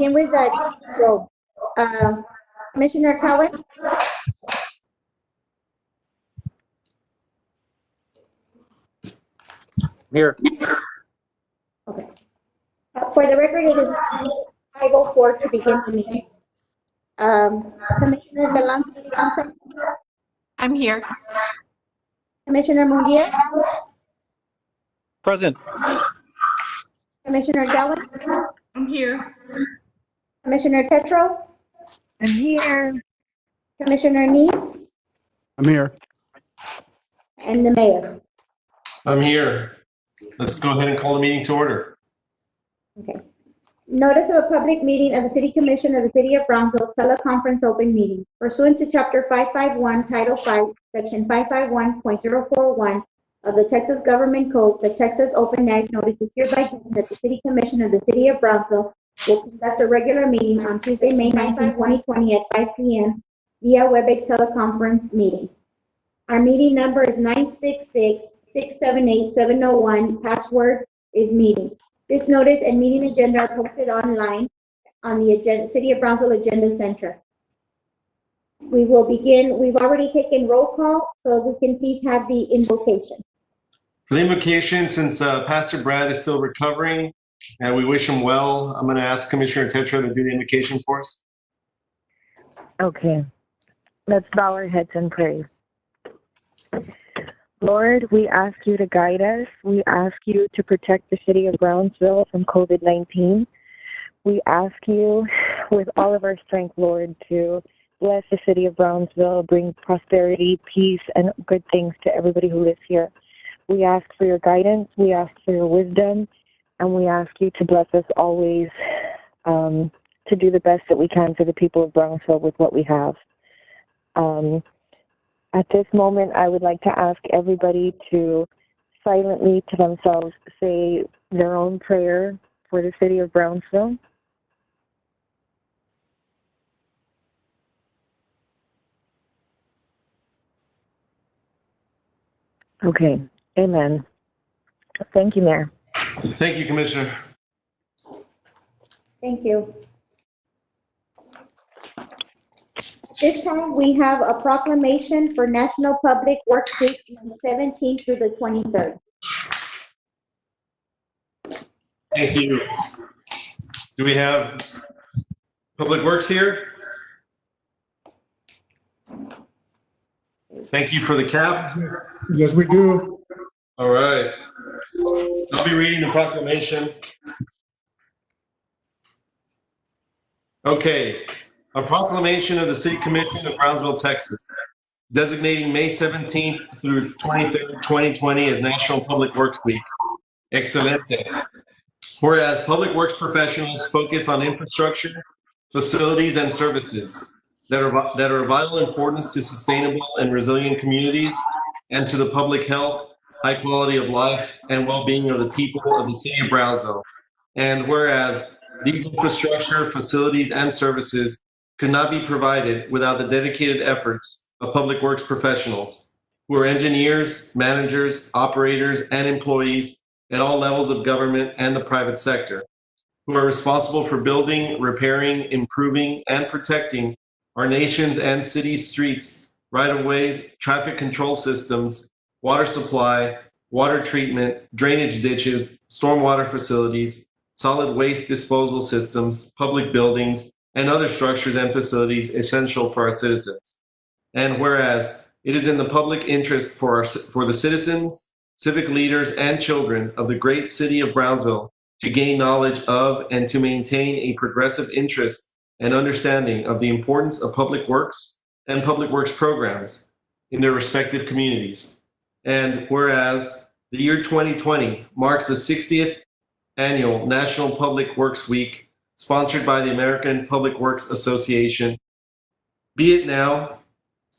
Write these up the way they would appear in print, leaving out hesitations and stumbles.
begin with the roll. Commissioner Cowan? Here. Okay. For the record, it is 5:04 to begin the meeting. Commissioner Delancey, I'm here. Commissioner Munguia, Present. Commissioner Galvin, I'm here. Commissioner Tetro, I'm here. Commissioner Needs, I'm here. and the mayor. I'm here. Let's go ahead and call the meeting to order. Okay. Notice of a public meeting of the City Commission of the City of Brownsville, teleconference open meeting. Pursuant to Chapter 551, Title 5, Section 551.041 of the Texas Government Code, the Texas Open Act notice is hereby given that the City Commission of the City of Brownsville will conduct a regular meeting on Tuesday, May 19, 2020 at 5 p.m. via WebEx teleconference meeting. Our meeting number is 966-678-701. Password is meeting. This notice and meeting agenda are posted online on the City of Brownsville Agenda Center. We will begin. We've already taken roll call, so we can please have the invocation. For the invocation, since Pastor Brad is still recovering and we wish him well, I'm going to ask Commissioner Tetro to do the invocation for us. Okay. Let's bow our heads and pray. Lord, we ask you to guide us. We ask you to protect the city of Brownsville from COVID-19. We ask you with all of our strength, Lord, to bless the city of Brownsville, bring prosperity, peace, and good things to everybody who lives here. We ask for your guidance. We ask for your wisdom. And we ask you to bless us always to do the best that we can for the people of Brownsville with what we have. At this moment, I would like to ask everybody to silently to themselves say their own prayer for the city of Brownsville. Okay, amen. Thank you, Mayor. Thank you, Commissioner. Thank you. This time we have a proclamation for National Public Works Week from the 17th through the 23rd. Thank you. Do we have Public Works here? Thank you for the cap. Yes, we do. All right. I'll be reading the proclamation. Okay. A proclamation of the City Commission of Brownsville, Texas, designating May 17th through 23rd, 2020 as National Public Works Week. Excelente. Whereas public works professionals focus on infrastructure, facilities, and services that are of vital importance to sustainable and resilient communities and to the public health, high quality of life, and well-being of the people of the City of Brownsville. And whereas these infrastructure, facilities, and services could not be provided without the dedicated efforts of public works professionals, who are engineers, managers, operators, and employees at all levels of government and the private sector, who are responsible for building, repairing, improving, and protecting our nation's and city's streets, right-of-ways, traffic control systems, water supply, water treatment, drainage ditches, stormwater facilities, solid waste disposal systems, public buildings, and other structures and facilities essential for our citizens. And whereas it is in the public interest for the citizens, civic leaders, and children of the great city of Brownsville to gain knowledge of and to maintain a progressive interest and understanding of the importance of public works and public works programs in their respective communities. And whereas the year 2020 marks the 60th annual National Public Works Week, sponsored by the American Public Works Association. Be it now,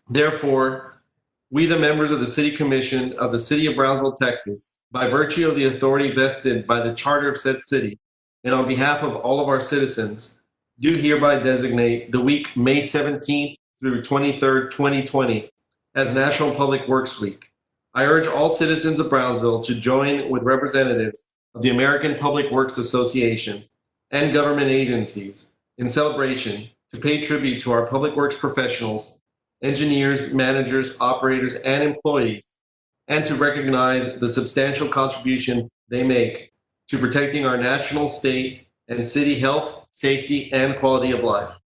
therefore, we, the members of the City Commission of the City of Brownsville, Texas, by virtue of the authority vested by the Charter of said city, and on behalf of all of our citizens, do hereby designate the week May 17th through 23rd, 2020 as National Public Works Week. I urge all citizens of Brownsville to join with representatives of the American Public Works Association and government agencies in celebration to pay tribute to our public works professionals, engineers, managers, operators, and employees, and to recognize the substantial contributions they make to protecting our national, state, and city health, safety, and quality of life.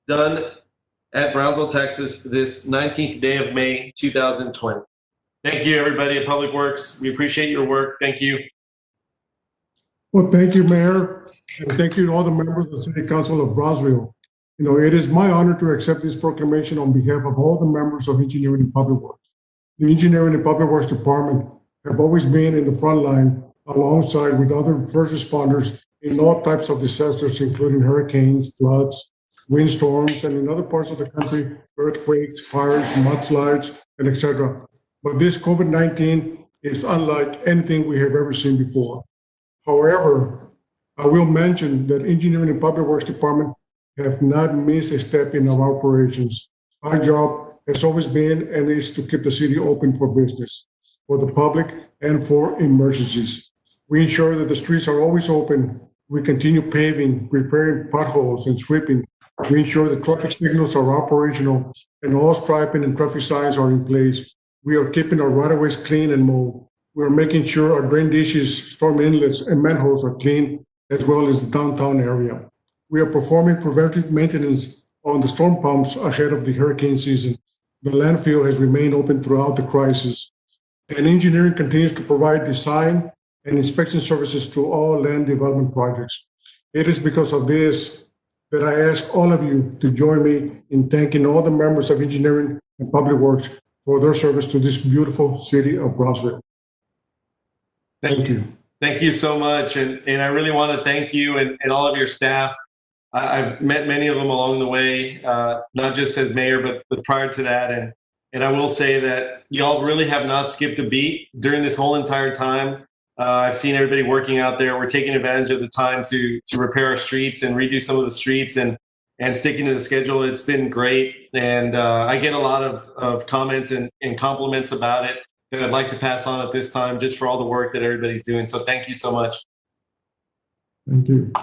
Done at Brownsville, Texas, this 19th day of May, 2020. Thank you, everybody at Public Works. We appreciate your work. Thank you. Well, thank you, Mayor, and thank you to all the members of the City Council of Brownsville. It is my honor to accept this proclamation on behalf of all the members of Engineering and Public Works. The Engineering and Public Works Department have always been in the front line alongside with other first responders in all types of disasters, including hurricanes, floods, windstorms, and in other parts of the country, earthquakes, fires, mudslides, and etc. But this COVID-19 is unlike anything we have ever seen before. However, I will mention that Engineering and Public Works Department have not missed a step in our operations. Our job has always been and is to keep the city open for business, for the public, and for emergencies. We ensure that the streets are always open. We continue paving, repairing potholes, and sweeping. We ensure the traffic signals are operational and all striping and traffic signs are in place. We are keeping our right-of-ways clean and mowed. We are making sure our drain ditches, storm inlets, and manholes are clean, as well as the downtown area. We are performing preventive maintenance on the storm pumps ahead of the hurricane season. The landfill has remained open throughout the crisis. And engineering continues to provide design and inspection services to all land development projects. It is because of this that I ask all of you to join me in thanking all the members of Engineering and Public Works for their service to this beautiful city of Brownsville. Thank you. Thank you so much. And I really want to thank you and all of your staff. I've met many of them along the way, not just as mayor, but prior to that. And I will say that y'all really have not skipped a beat during this whole entire time. I've seen everybody working out there. We're taking advantage of the time to repair our streets and redo some of the streets and sticking to the schedule. It's been great. And I get a lot of comments and compliments about it that I'd like to pass on at this time, just for all the work that everybody's doing. So thank you so much. Thank you.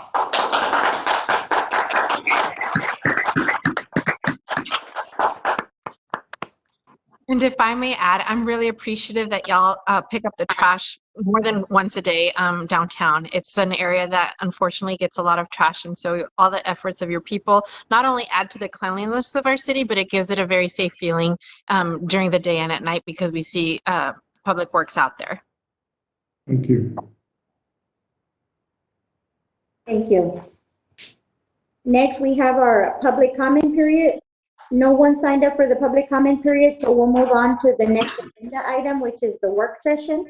And if I may add, I'm really appreciative that y'all pick up the trash more than once a day downtown. It's an area that unfortunately gets a lot of trash. And so all the efforts of your people not only add to the cleanliness of our city, but it gives it a very safe feeling during the day and at night because we see public works out there. Thank you. Thank you. Next, we have our public comment period. No one signed up for the public comment period, so we'll move on to the next agenda item, which is the work session.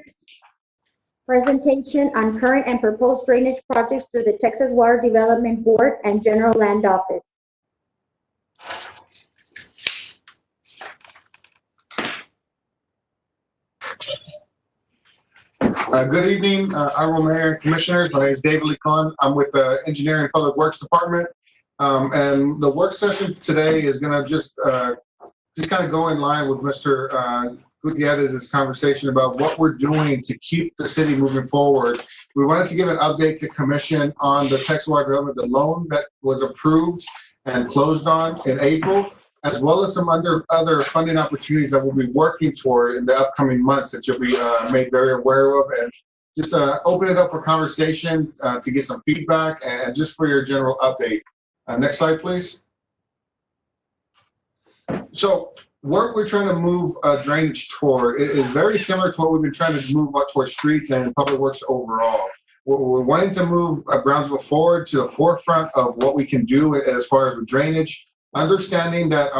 Presentation on current and proposed drainage projects through the Texas Water Development Board and General Land Office. Good evening, Honorable Mayor and Commissioners. My name is David Licon. I'm with the Engineering and Public Works Department. And the work session today is going to just kind of go in line with Mr. Gutierrez's conversation about what we're doing to keep the city moving forward. We wanted to give an update to Commission on the Texas Water Development, the loan that was approved and closed on in April, as well as some other funding opportunities that we'll be working toward in the upcoming months that you'll be made very aware of, and just open it up for conversation to get some feedback and just for your general update. Next slide, please. So what we're trying to move drainage toward is very similar to what we've been trying to move towards streets and public works overall. We're wanting to move Brownsville forward to the forefront of what we can do as far as with drainage, understanding that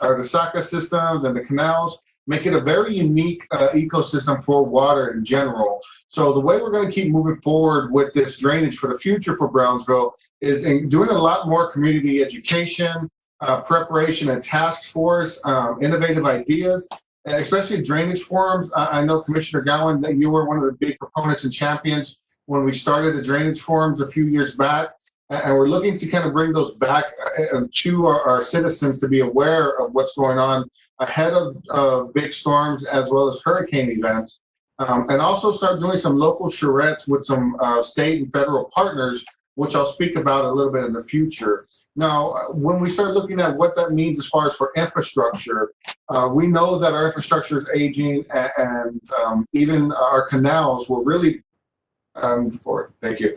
the SACA systems and the canals make it a very unique ecosystem for water in general. So the way we're going to keep moving forward with this drainage for the future for Brownsville is in doing a lot more community education, preparation and task force, innovative ideas, especially drainage forums. I know Commissioner Gowan, that you were one of the big proponents and champions when we started the drainage forums a few years back. And we're looking to kind of bring those back to our citizens to be aware of what's going on ahead of big storms as well as hurricane events. And also start doing some local charrettes with some state and federal partners which I'll speak about a little bit in the future. Now, when we start looking at what that means as far as for infrastructure, we know that our infrastructure is aging, and even our canals were really, thank you.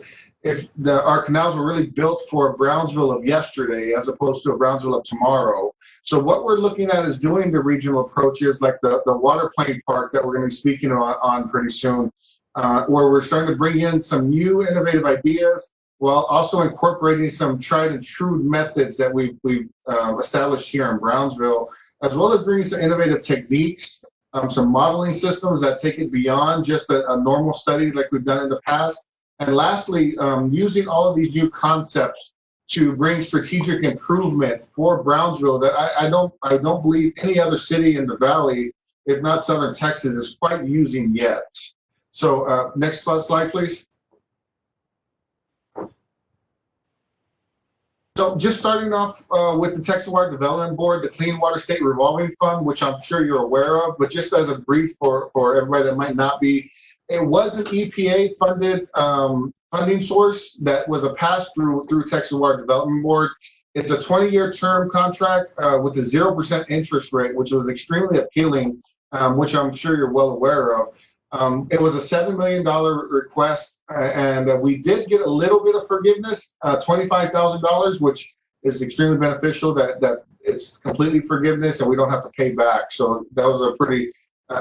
Our canals were really built for a Brownsville of yesterday as opposed to a Brownsville of tomorrow. So what we're looking at is doing the regional approaches like the water plane park that we're going to be speaking on pretty soon, where we're starting to bring in some new innovative ideas, while also incorporating some tried and true methods that we've established here in Brownsville, as well as bringing some innovative techniques, some modeling systems that take it beyond just a normal study like we've done in the past. And lastly, using all of these new concepts to bring strategic improvement for Brownsville that I don't believe any other city in the Valley, if not Southern Texas, is quite using yet. So next slide, please. So just starting off with the Texas Water Development Board, the Clean Water State Revolving Fund, which I'm sure you're aware of, but just as a brief for everybody that might not be, it was an EPA funded funding source that was a pass-through through Texas Water Development Board. It's a 20-year term contract with a 0% interest rate, which was extremely appealing, which I'm sure you're well aware of. It was a $7 million request, and we did get a little bit of forgiveness, $25,000, which is extremely beneficial that it's completely forgiveness and we don't have to pay back. So that was a pretty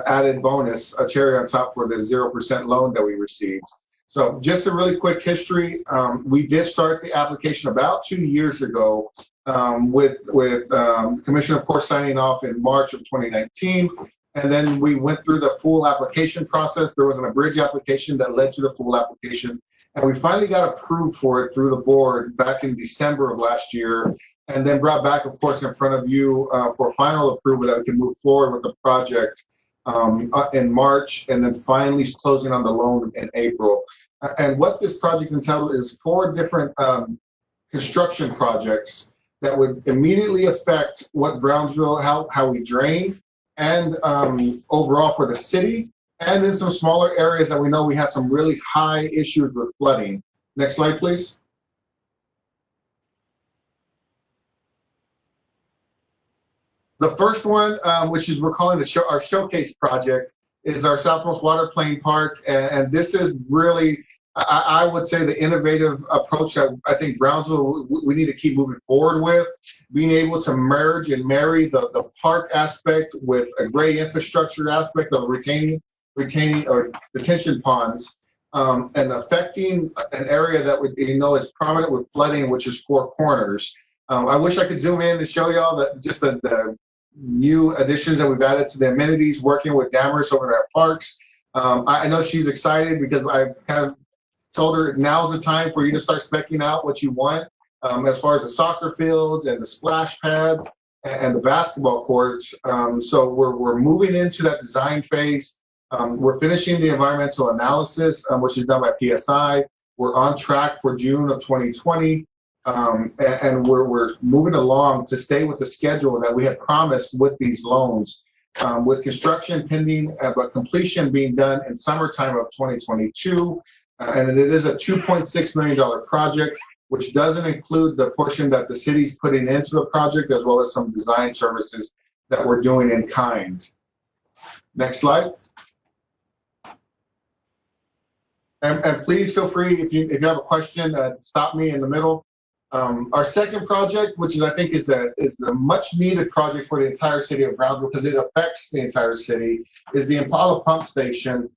added bonus, a cherry on top for the 0% loan that we received. So just a really quick history. We did start the application about 2 years ago with the commission, of course, signing off in March of 2019. And then we went through the full application process. There was an abridged application that led to the full application. And we finally got approved for it through the board back in December of last year, and then brought back, of course, in front of you for final approval that we can move forward with the project in March, and then finally closing on the loan in April. And what this project entailed is 4 different construction projects that would immediately affect what Brownsville, how we drain, and overall for the city, and in some smaller areas that we know we had some really high issues with flooding. Next slide, please. The first one, which is we're calling our showcase project, is our Southmost Water Plane Park, and this is really, I would say, the innovative approach that I think Brownsville we need to keep moving forward with, being able to merge and marry the park aspect with a great infrastructure aspect of retaining or detention ponds, and affecting an area that is prominent with flooding, which is Four Corners. I wish I could zoom in and show y'all that just the new additions that we've added to the amenities, working with Dammers over at Parks. I know she's excited because I kind of told her now's the time for you to start speccing out what you want as far as the soccer fields and the splash pads and the basketball courts. So we're moving into that design phase. We're finishing the environmental analysis, which is done by PSI. We're on track for June of 2020. And we're moving along to stay with the schedule that we had promised with these loans, with construction pending, but completion being done in summertime of 2022. And it is a $2.6 million project, which doesn't include the portion that the city's putting into the project, as well as some design services that we're doing in kind. Next slide. And please feel free, if you have a question, to stop me in the middle. Our second project, which I think is the much needed project for the entire city of Brownsville because it affects the entire city, is the Impala Pump Station.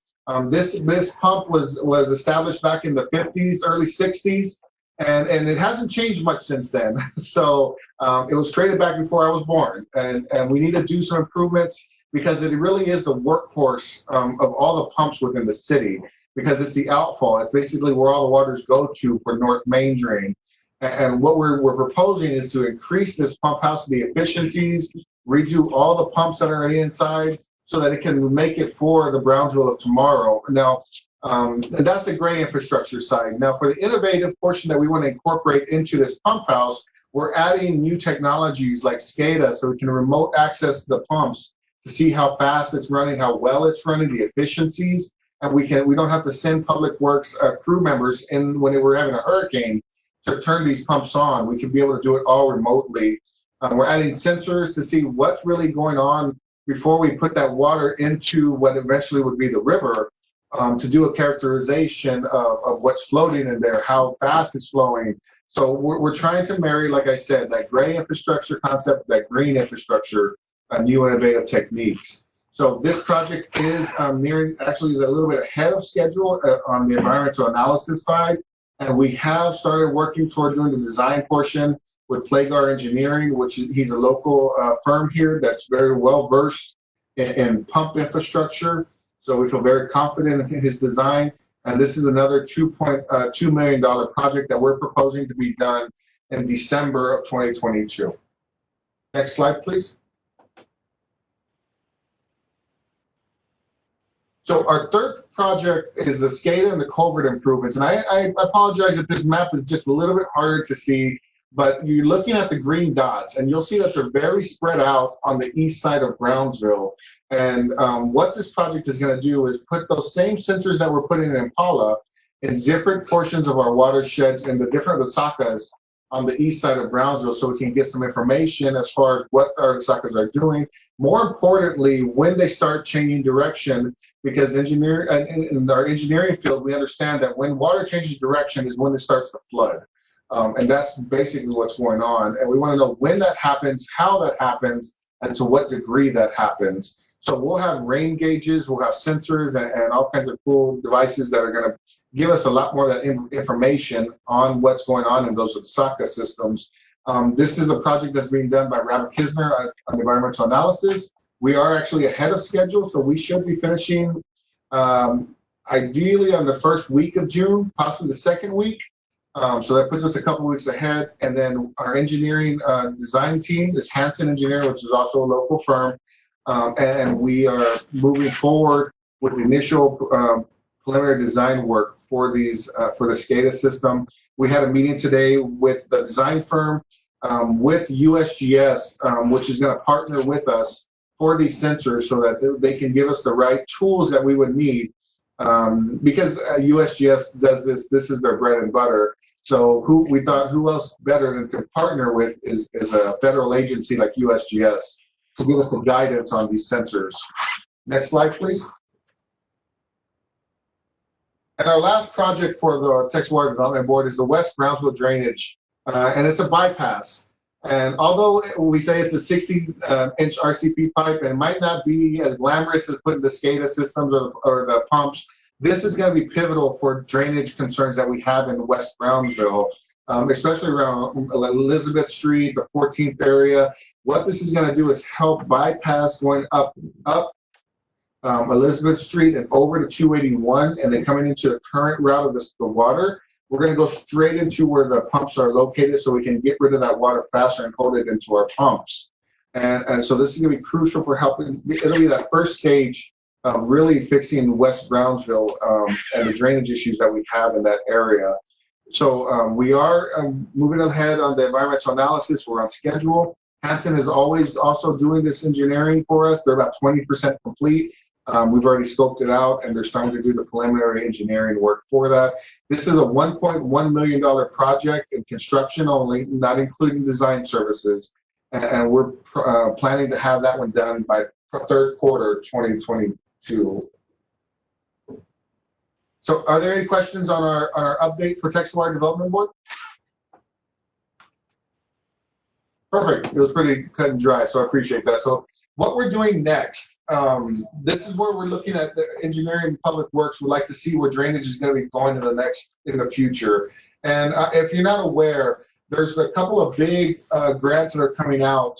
This pump was established back in the 50s, early 60s, and it hasn't changed much since then. So it was created back before I was born, and we need to do some improvements because it really is the workhorse of all the pumps within the city, because it's the outfall. It's basically where all the waters go to for North Main Drain. And what we're proposing is to increase this pump house, the efficiencies, redo all the pumps that are inside so that it can make it for the Brownsville of tomorrow. Now, and that's the gray infrastructure side. Now, for the innovative portion that we want to incorporate into this pump house, we're adding new technologies like SCADA so we can remote access the pumps to see how fast it's running, how well it's running, the efficiencies. And we don't have to send public works crew members in when we're having a hurricane to turn these pumps on. We can be able to do it all remotely. We're adding sensors to see what's really going on before we put that water into what eventually would be the river, to do a characterization of what's floating in there, how fast it's flowing. So we're trying to marry, like I said, that gray infrastructure concept, that green infrastructure, new innovative techniques. So this project is actually is a little bit ahead of schedule on the environmental analysis side. And we have started working toward doing the design portion with Plagar Engineering, which he's a local firm here that's very well versed in pump infrastructure. So we feel very confident in his design. And this is another $2.2 million project that we're proposing to be done in December of 2022. Next slide, please. So our third project is the SCADA and the culvert improvements. And I apologize if this map is just a little bit harder to see, but you're looking at the green dots and you'll see that they're very spread out on the east side of Brownsville. And what this project is going to do is put those same sensors that we're putting in Impala in different portions of our watersheds and the different Resakas on the east side of Brownsville, so we can get some information as far as what our Resakas are doing. More importantly, when they start changing direction, because in our engineering field, we understand that when water changes direction is when it starts to flood. And that's basically what's going on. And we want to know when that happens, how that happens, and to what degree that happens. So we'll have rain gauges, we'll have sensors and all kinds of cool devices that are going to give us a lot more of that information on what's going on in those Resaka systems. This is a project that's being done by Rabbit Kisner on environmental analysis. We are actually ahead of schedule, so we should be finishing ideally on the first week of June, possibly the second week. So that puts us a couple weeks ahead. And then our engineering design team is Hansen Engineering, which is also a local firm. And we are moving forward with the initial preliminary design work for these for the SCADA system. We had a meeting today with the design firm, with USGS, which is going to partner with us for these sensors so that they can give us the right tools that we would need. Because USGS does this is their bread and butter. So we thought who else better than to partner with is a federal agency like USGS to give us the guidance on these sensors. Next slide, please. And our last project for the Texas Water Development Board is the West Brownsville Drainage, and it's a bypass. And although we say it's a 60-inch RCP pipe, and it might not be as glamorous as putting the SCADA systems or the pumps, this is going to be pivotal for drainage concerns that we have in West Brownsville, especially around Elizabeth Street, the 14th area. What this is going to do is help bypass going up Elizabeth Street and over to 281, and then coming into the current route of the water. We're going to go straight into where the pumps are located so we can get rid of that water faster and hold it into our pumps. And so this is going to be crucial for helping. It'll be that first stage of really fixing West Brownsville and the drainage issues that we have in that area. So we are moving ahead on the environmental analysis. We're on schedule. Hansen is always also doing this engineering for us. They're about 20% complete. We've already scoped it out, and they're starting to do the preliminary engineering work for that. This is a $1.1 million project in construction only, not including design services. And we're planning to have that one done by third quarter 2022. So are there any questions on our update for Texas Water Development Board? Perfect. It was pretty cut and dry, so I appreciate that. So what we're doing next, this is where we're looking at the engineering and public works. We'd like to see where drainage is going to be going in the future. And if you're not aware, there's a couple of big grants that are coming out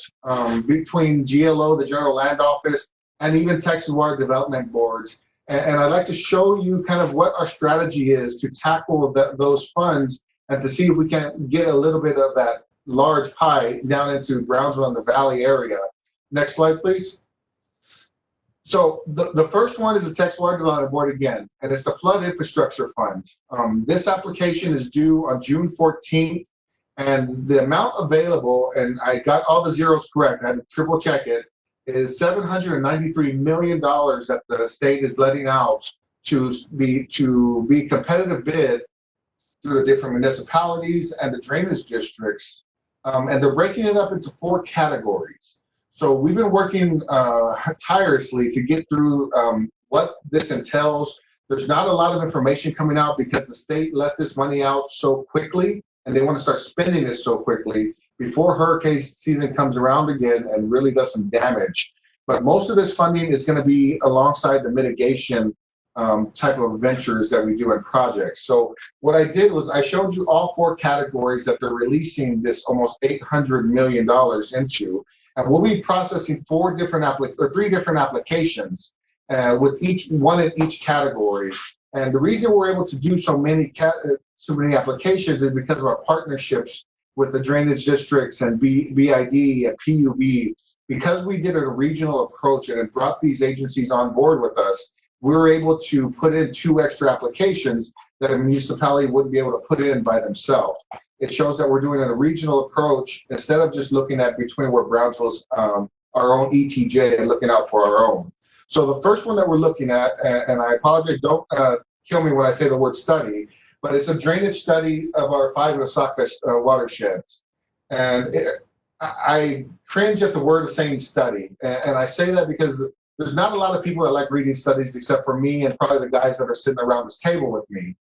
between GLO, the General Land Office, and even Texas Water Development Boards. And I'd like to show you kind of what our strategy is to tackle those funds and to see if we can get a little bit of that large pie down into Brownsville and the Valley area. Next slide, please. So the first one is the Texas Water Development Board again, and it's the Flood Infrastructure Fund. This application is due on June 14th, and the amount available, and I got all the zeros correct, I had to triple check it, is $793 million that the state is letting out to be competitive bid through the different municipalities and the drainage districts. And they're breaking it up into 4 categories. So we've been working tirelessly to get through what this entails. There's not a lot of information coming out because the state let this money out so quickly, and they want to start spending it so quickly before hurricane season comes around again and really does some damage. But most of this funding is going to be alongside the mitigation type of ventures that we do in projects. So what I did was I showed you all 4 categories that they're releasing this almost $800 million into. And we'll be processing 3 different applications with each one in each category. And the reason we're able to do so many applications is because of our partnerships with the drainage districts and BID and PUB. Because we did a regional approach and it brought these agencies on board with us, we were able to put in 2 extra applications that a municipality wouldn't be able to put in by themselves. It shows that we're doing a regional approach instead of just looking at between where Brownsville's our own ETJ and looking out for our own. So the first one that we're looking at, and I apologize, don't kill me when I say the word study, but it's a drainage study of our 5 Osaka watersheds. And I cringe at the word of saying study. And I say that because there's not a lot of people that like reading studies except for me and probably the guys that are sitting around this table with me.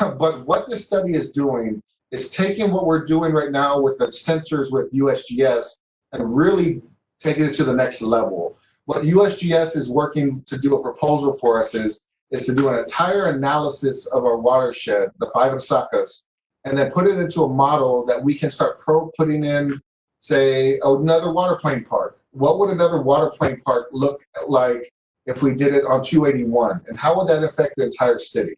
But what this study is doing is taking what we're doing right now with the sensors with USGS and really taking it to the next level. What USGS is working to do a proposal for us is to do an entire analysis of our watershed, the 5 Osakas, and then put it into a model that we can start putting in, say, another waterplane park. What would another waterplane park look like if we did it on 281? And how would that affect the entire city?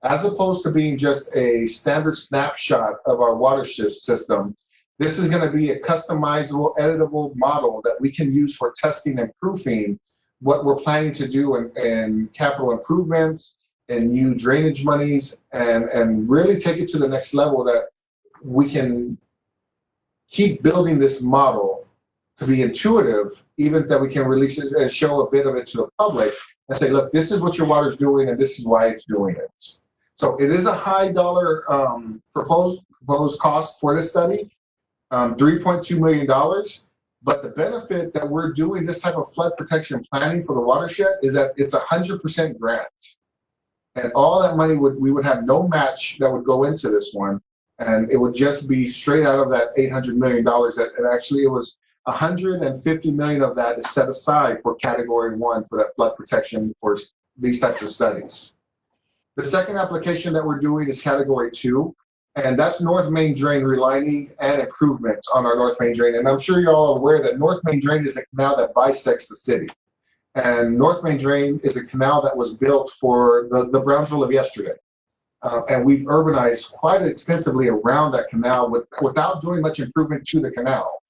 As opposed to being just a standard snapshot of our watershed system, this is going to be a customizable, editable model that we can use for testing and proofing what we're planning to do in capital improvements and new drainage monies, and really take it to the next level that we can keep building this model to be intuitive, even that we can release it and show a bit of it to the public and say, look, this is what your water's doing and this is why it's doing it. So it is a high dollar proposed cost for this study, $3.2 million. But the benefit that we're doing this type of flood protection planning for the watershed is that it's 100% grant. And all that money we would have no match that would go into this one. And it would just be straight out of that $800 million. And actually it was 150 million of that is set aside for category 1 for that flood protection for these types of studies. The second application that we're doing is category 2. And that's North Main Drain relining and improvements on our North Main Drain. And I'm sure you're all aware that North Main Drain is a canal that bisects the city. And North Main Drain is a canal that was built for the Brownsville of yesterday. And we've urbanized quite extensively around that canal without doing much improvement to the canal.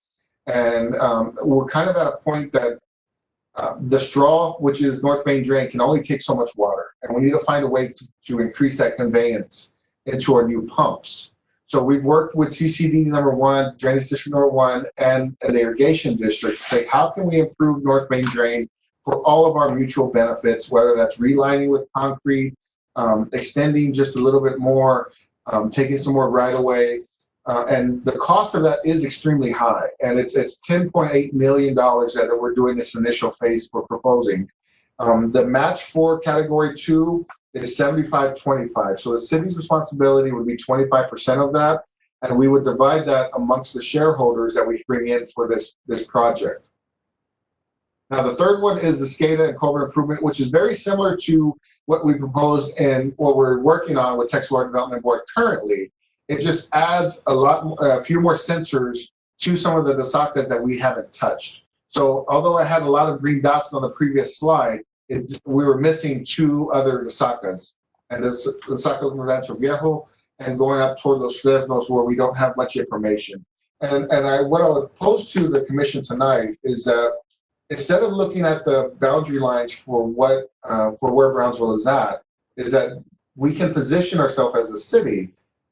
And we're kind of at a point that the straw, which is North Main Drain, can only take so much water. And we need to find a way to increase that conveyance into our new pumps. So we've worked with CCD number 1, Drainage District number 1, and the irrigation district to say, how can we improve North Main Drain for all of our mutual benefits, whether that's relining with concrete, extending just a little bit more, taking some more right away. And the cost of that is extremely high. And it's $10.8 million that we're doing this initial phase for proposing. The match for category 2 is 75-25. So the city's responsibility would be 25% of that. And we would divide that amongst the shareholders that we bring in for this project. Now, the third one is the SCADA and culvert improvement, which is very similar to what we proposed and what we're working on with Texas Water Development Board currently. It just adds a few more sensors to some of the Osakas that we haven't touched. So although I had a lot of green dots on the previous slide, we were missing 2 other Osakas. And this Osaka Rancho Viejo and going up toward Los Fresnos where we don't have much information. And what I would pose to the commission tonight is that instead of looking at the boundary lines for where Brownsville is at, is that we can position ourselves as a city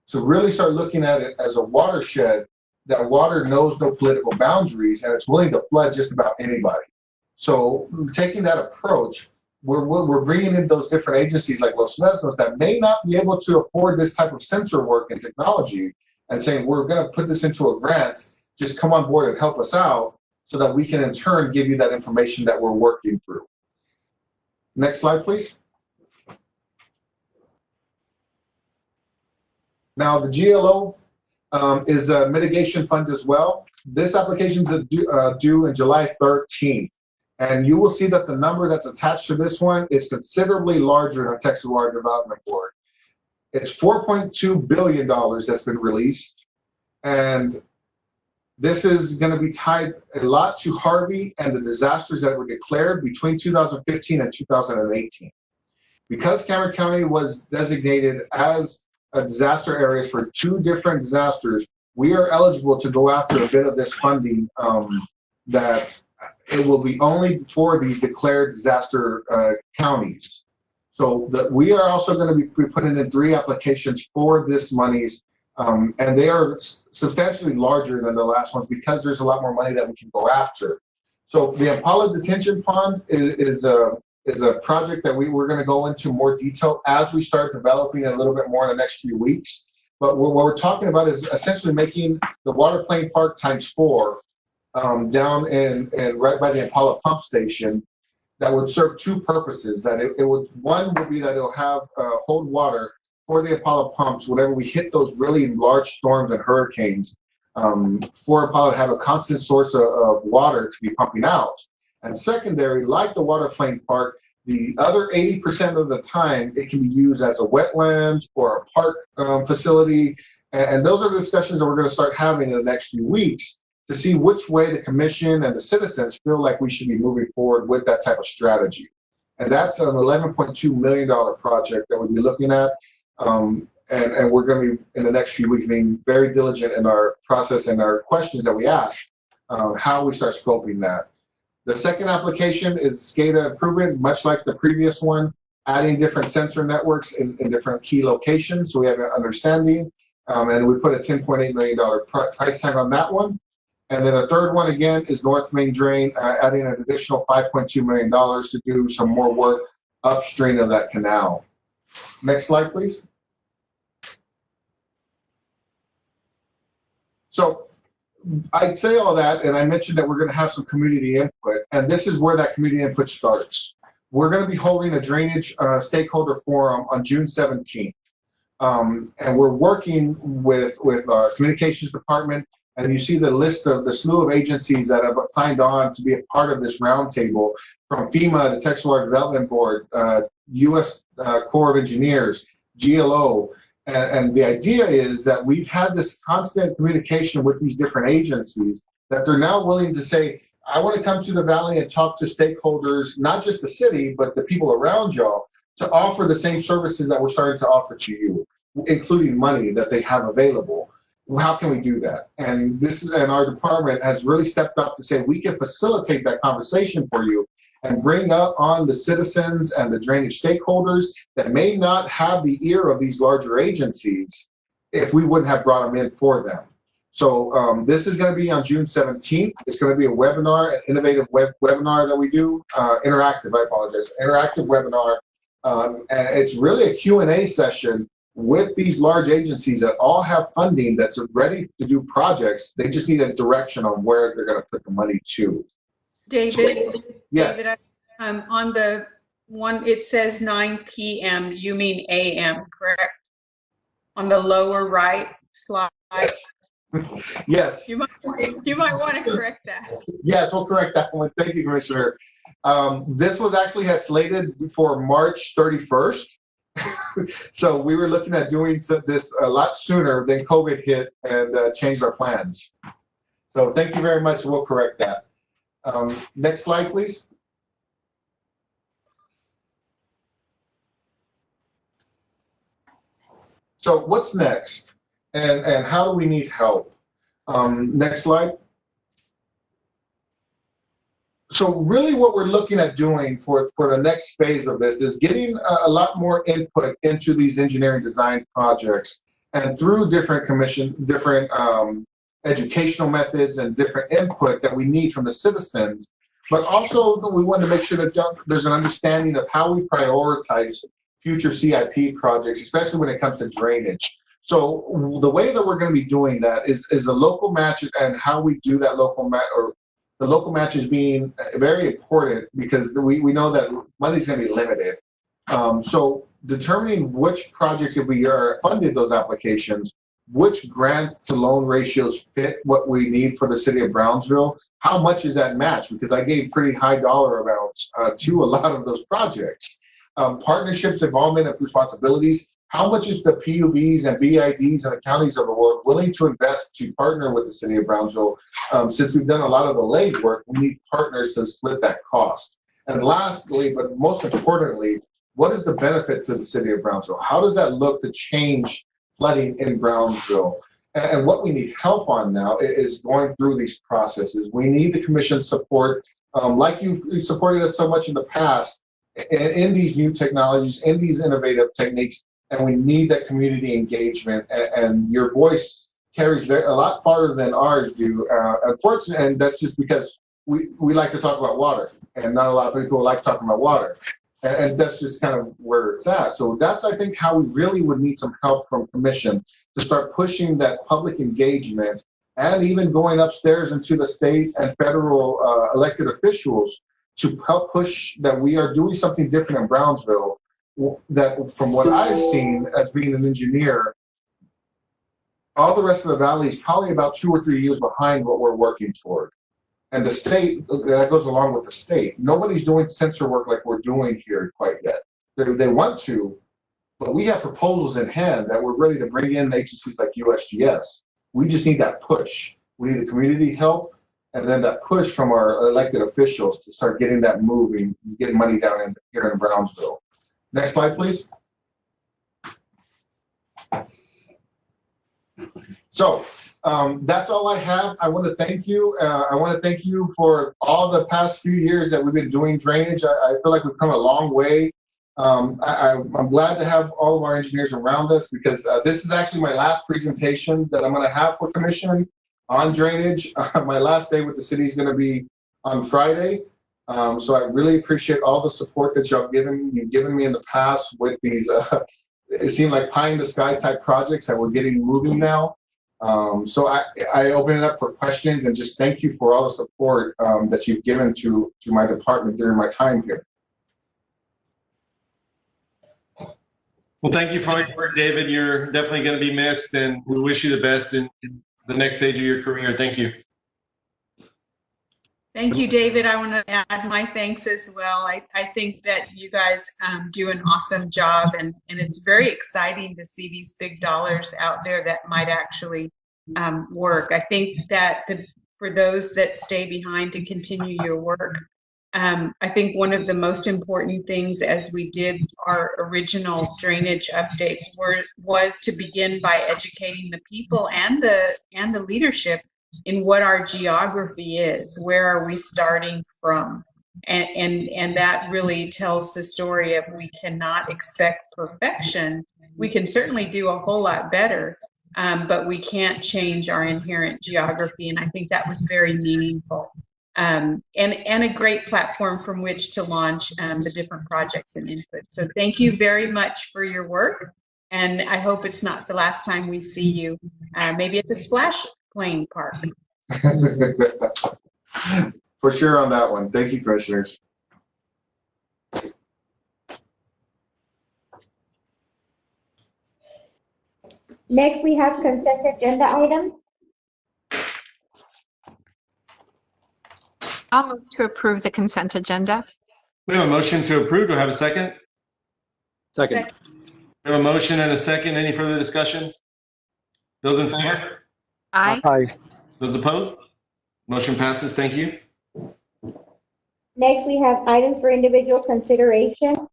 to really start looking at it as a watershed, that water knows no political boundaries and it's willing to flood just about anybody. So taking that approach, we're bringing in those different agencies like Los Mesnos that may not be able to afford this type of sensor work and technology, and saying, we're going to put this into a grant, just come on board and help us out so that we can in turn give you that information that we're working through. Next slide, please. Now, the GLO is a mitigation fund as well. This application is due in July 13th. And you will see that the number that's attached to this one is considerably larger than Texas Water Development Board. It's $4.2 billion that's been released. And this is going to be tied a lot to Harvey and the disasters that were declared between 2015 and 2018. Because Cameron County was designated as a disaster area for 2 different disasters, we are eligible to go after a bit of this funding that it will be only for these declared disaster counties. So we are also going to be putting in 3 applications for this monies, and they are substantially larger than the last ones because there's a lot more money that we can go after. So the Impala Detention Pond is a project that we're going to go into more detail as we start developing a little bit more in the next few weeks. But what we're talking about is essentially making the Water Plane Park ×4 down in right by the Impala pump station that would serve 2 purposes. That one would be that it'll have hold water for the Impala pumps whenever we hit those really large storms and hurricanes, for Impala to have a constant source of water to be pumping out. And secondary, like the Water Plane Park, the other 80% of the time it can be used as a wetland or a park facility. And those are the discussions that we're going to start having in the next few weeks to see which way the commission and the citizens feel like we should be moving forward with that type of strategy. And that's an $11.2 million project that we'll be looking at. And we're going to be, in the next few weeks, being very diligent in our process and our questions that we ask, how we start scoping that. The second application is SCADA improvement, much like the previous one, adding different sensor networks in different key locations so we have an understanding. And we put a $10.8 million price tag on that one. And then the third one, again, is North Main Drain, adding an additional $5.2 million to do some more work upstream of that canal. Next slide, please. So I'd say all that, and I mentioned that we're going to have some community input, and this is where that community input starts. We're going to be holding a drainage stakeholder forum on June 17th. And we're working with our communications department, and you see the list of the slew of agencies that have signed on to be a part of this roundtable, from FEMA to Texas Water Development Board, U.S. Corps of Engineers, GLO. And the idea is that we've had this constant communication with these different agencies that they're now willing to say, I want to come to the Valley and talk to stakeholders, not just the city, but the people around y'all, to offer the same services that we're starting to offer to you, including money that they have available. How can we do that? And our department has really stepped up to say we can facilitate that conversation for you and bring up on the citizens and the drainage stakeholders that may not have the ear of these larger agencies if we wouldn't have brought them in for them. So this is going to be on June 17th. It's going to be a webinar, an innovative webinar that we do, interactive webinar. And it's really a Q&A session with these large agencies that all have funding that's ready to do projects. They just need a direction on where they're going to put the money to. David? Yes. David, on the one, it says 9 p.m. You mean a.m., correct? On the lower right slide. Yes. You might want to correct that. Yes, we'll correct that one. Thank you, Commissioner. This was actually had slated for March 31st. So we were looking at doing this a lot sooner than COVID hit and changed our plans. So thank you very much. We'll correct that. Next slide, please. So what's next? And how do we need help? Next slide. So really what we're looking at doing for the next phase of this is getting a lot more input into these engineering design projects, and through different educational methods and different input that we need from the citizens, but also we want to make sure that there's an understanding of how we prioritize future CIP projects, especially when it comes to drainage. So the way that we're going to be doing that is a local match, and how we do that local match, or the local match is being very important because we know that money's going to be limited. So determining which projects, if we are funded those applications, which grant to loan ratios fit what we need for the city of Brownsville, how much is that match? Because I gave pretty high dollar amounts to a lot of those projects. Partnerships, involvement, and responsibilities. How much is the PUBs and BIDs and the counties of the world willing to invest to partner with the city of Brownsville? Since we've done a lot of the legwork, we need partners to split that cost. And lastly, but most importantly, what is the benefit to the city of Brownsville? How does that look to change flooding in Brownsville? And what we need help on now is going through these processes. We need the commission's support, like you've supported us so much in the past, in these new technologies, in these innovative techniques, and we need that community engagement. And your voice carries a lot farther than ours do. Unfortunately, and that's just because we like to talk about water, and not a lot of people like talking about water. And that's just kind of where it's at. So that's, I think, how we really would need some help from commission to start pushing that public engagement, and even going upstairs into the state and federal elected officials to help push that we are doing something different in Brownsville. That, from what I've seen as being an engineer, all the rest of the valley is probably about 2 or 3 years behind what we're working toward. And the state, that goes along with the state. Nobody's doing sensor work like we're doing here quite yet. They want to, but we have proposals in hand that we're ready to bring in agencies like USGS. We just need that push. We need the community help, and then that push from our elected officials to start getting that moving, getting money down here in Brownsville. Next slide, please. So that's all I have. I want to thank you. I want to thank you for all the past few years that we've been doing drainage. I feel like we've come a long way. I'm glad to have all of our engineers around us, because this is actually my last presentation that I'm going to have for commission on drainage. My last day with the city is going to be on Friday. So I really appreciate all the support that you've given me in the past with these, it seemed like pie in the sky type projects that we're getting moving now. So I open it up for questions, and just thank you for all the support that you've given to my department during my time here. Well, thank you for all your work, David. You're definitely going to be missed, and we wish you the best in the next stage of your career. Thank you. Thank you, David. I want to add my thanks as well. I think that you guys do an awesome job, and it's very exciting to see these big dollars out there that might actually work. I think that for those that stay behind to continue your work, I think one of the most important things as we did our original drainage updates was to begin by educating the people and the leadership in what our geography is. Where are we starting from? And that really tells the story of, we cannot expect perfection. We can certainly do a whole lot better, but we can't change our inherent geography. And I think that was very meaningful, and a great platform from which to launch the different projects and input. So thank you very much for your work. And I hope it's not the last time we see you, maybe at the Splash Plane Park. For sure on that one. Thank you, commissioners. Next, we have consent agenda items. I'll move to approve the consent agenda. We have a motion to approve. Do I have a second? Second. We have a motion and a second. Any further discussion? Those in favor? Aye. Aye. Those opposed? Motion passes. Thank you. Next, we have items for individual consideration.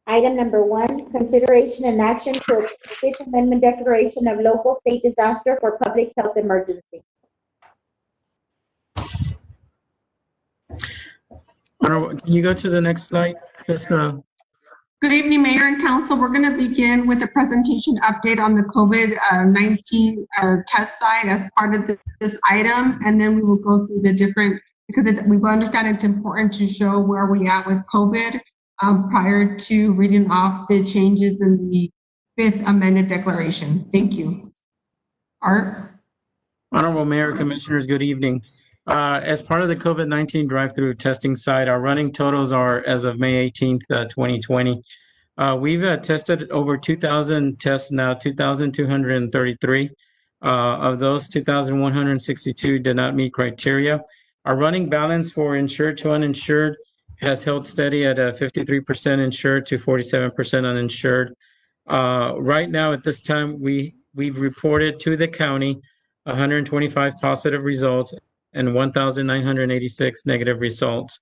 Item number 1, consideration and action to approve the Fifth Amendment Declaration of Local State Disaster for Public Health Emergency. Can you go to the next slide? Good evening, Mayor and Council. We're going to begin with a presentation update on the COVID-19 test site as part of this item, and then we will go through the different because we understand it's important to show where we at with COVID prior to reading off the changes in the 5th amended declaration. Thank you. Art? Honorable Mayor, Commissioners, good evening. As part of the COVID-19 drive-through testing site, our running totals are, as of May 18th, 2020. We've tested over 2,000 tests now, 2,233. Of those, 2,162 did not meet criteria. Our running balance for insured to uninsured has held steady at 53% insured to 47% uninsured. Right now, at this time, we've reported to the county 125 positive results and 1,986 negative results.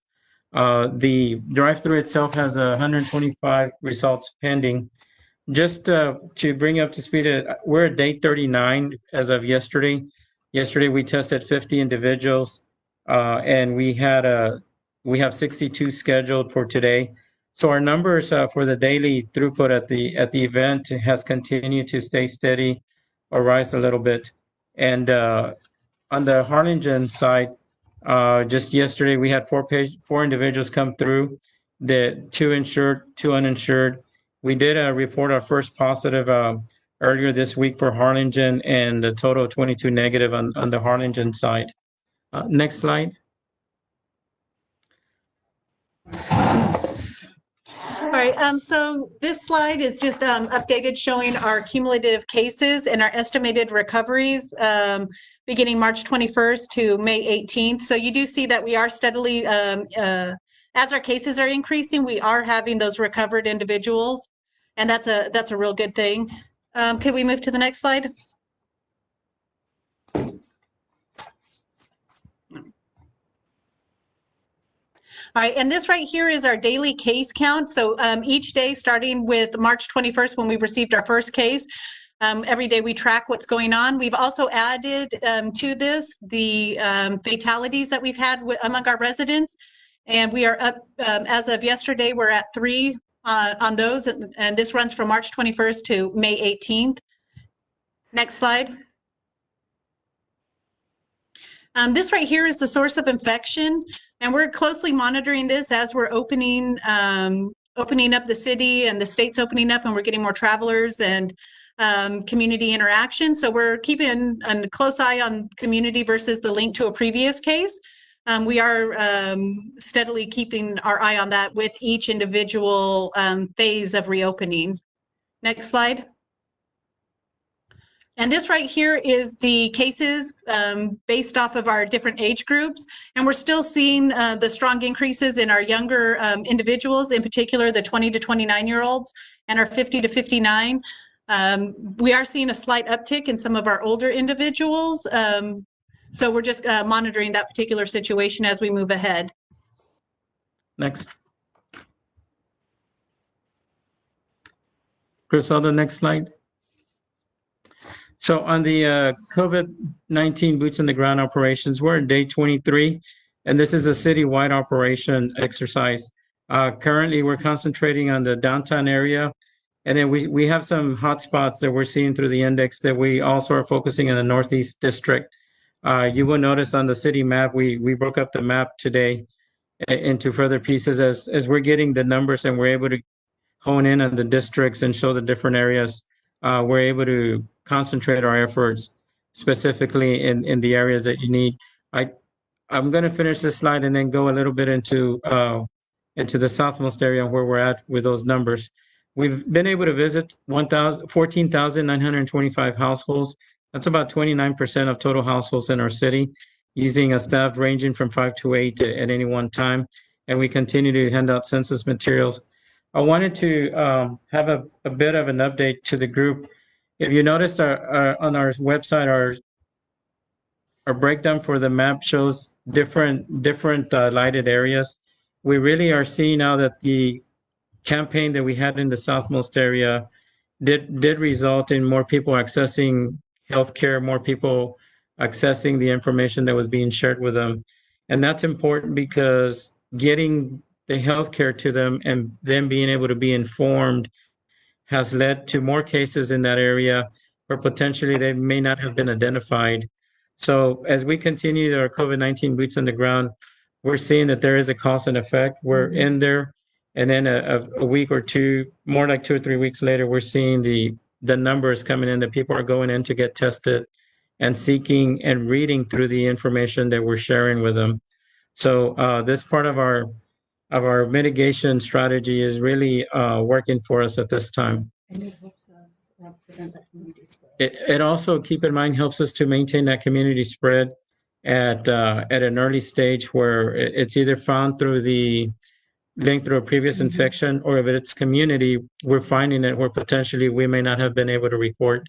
The drive-through itself has 125 results pending. Just to bring you up to speed, we're at day 39 as of yesterday. Yesterday, we tested 50 individuals, and we have 62 scheduled for today. So our numbers for the daily throughput at the event has continued to stay steady or rise a little bit. And on the Harlingen side, just yesterday we had four individuals come through, the 2 insured, 2 uninsured. We did report our first positive earlier this week for Harlingen, and a total of 22 negative on the Harlingen side. Next slide. All right, so this slide is just updated showing our cumulative cases and our estimated recoveries beginning March 21st to May 18th. So you do see that we are steadily, as our cases are increasing, we are having those recovered individuals, and that's a real good thing. Could we move to the next slide? All right, and this right here is our daily case count. So each day, starting with March 21st, when we received our first case, every day we track what's going on. We've also added to this the fatalities that we've had among our residents. And we are up, as of yesterday, we're at 3 on those. And this runs from March 21st to May 18th. Next slide. This right here is the source of infection. And we're closely monitoring this as we're opening up the city, and the state's opening up, and we're getting more travelers and community interaction. So we're keeping a close eye on community versus the link to a previous case. We are steadily keeping our eye on that with each individual phase of reopening. Next slide. And this right here is the cases based off of our different age groups. And we're still seeing the strong increases in our younger individuals, in particular the 20 to 29-year-olds and our 50 to 59. We are seeing a slight uptick in some of our older individuals. So we're just monitoring that particular situation as we move ahead. Next. Griselda, next slide. So on the COVID-19 boots on the ground operations, we're in day 23, and this is a citywide operation exercise. Currently, we're concentrating on the downtown area, and then we have some hotspots that we're seeing through the index that we also are focusing in the Northeast District. You will notice on the city map, we broke up the map today into further pieces as we're getting the numbers and we're able to hone in on the districts and show the different areas. We're able to concentrate our efforts specifically in the areas that you need. I'm going to finish this slide and then go a little bit into the southmost area where we're at with those numbers. We've been able to visit 14,925 households. That's about 29% of total households in our city, using a staff ranging from 5 to 8 at any one time. And we continue to hand out census materials. I wanted to have a bit of an update to the group. If you noticed on our website, our breakdown for the map shows different lighted areas. We really are seeing now that the campaign that we had in the southmost area did result in more people accessing healthcare, more people accessing the information that was being shared with them. And that's important because getting the healthcare to them and them being able to be informed has led to more cases in that area where potentially they may not have been identified. So as we continue our COVID-19 boots on the ground, we're seeing that there is a cause and effect. We're in there, and then a week or two, more like 2 or 3 weeks later, we're seeing the numbers coming in that people are going in to get tested and seeking and reading through the information that we're sharing with them. So this part of our mitigation strategy is really working for us at this time. And it helps us prevent the community spread. It also, keep in mind, helps us to maintain that community spread at an early stage where it's either found through the link through a previous infection, or if it's community, we're finding it where potentially we may not have been able to report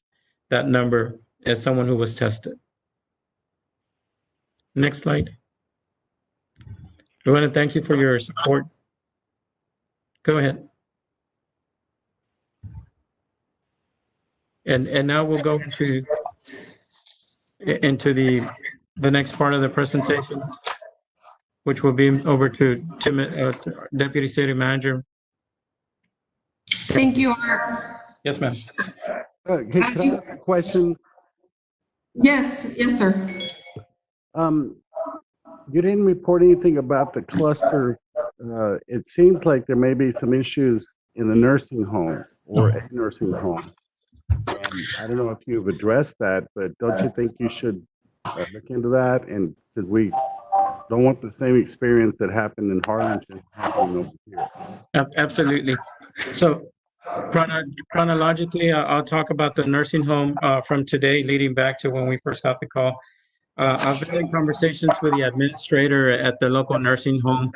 that number as someone who was tested. Next slide. We want to thank you for your support. Go ahead. And now we'll go into the next part of the presentation, which will be over to Deputy City Manager. Thank you, Art. Yes, ma'am. Can I ask a question? Yes, sir. You didn't report anything about the cluster. It seems like there may be some issues in the nursing homes or a nursing home. And I don't know if you've addressed that, but don't you think you should look into that? And because we don't want the same experience that happened in Harlingen happening over here. Absolutely. So chronologically, I'll talk about the nursing home from today, leading back to when we first got the call. I've been in conversations with the administrator at the local nursing home.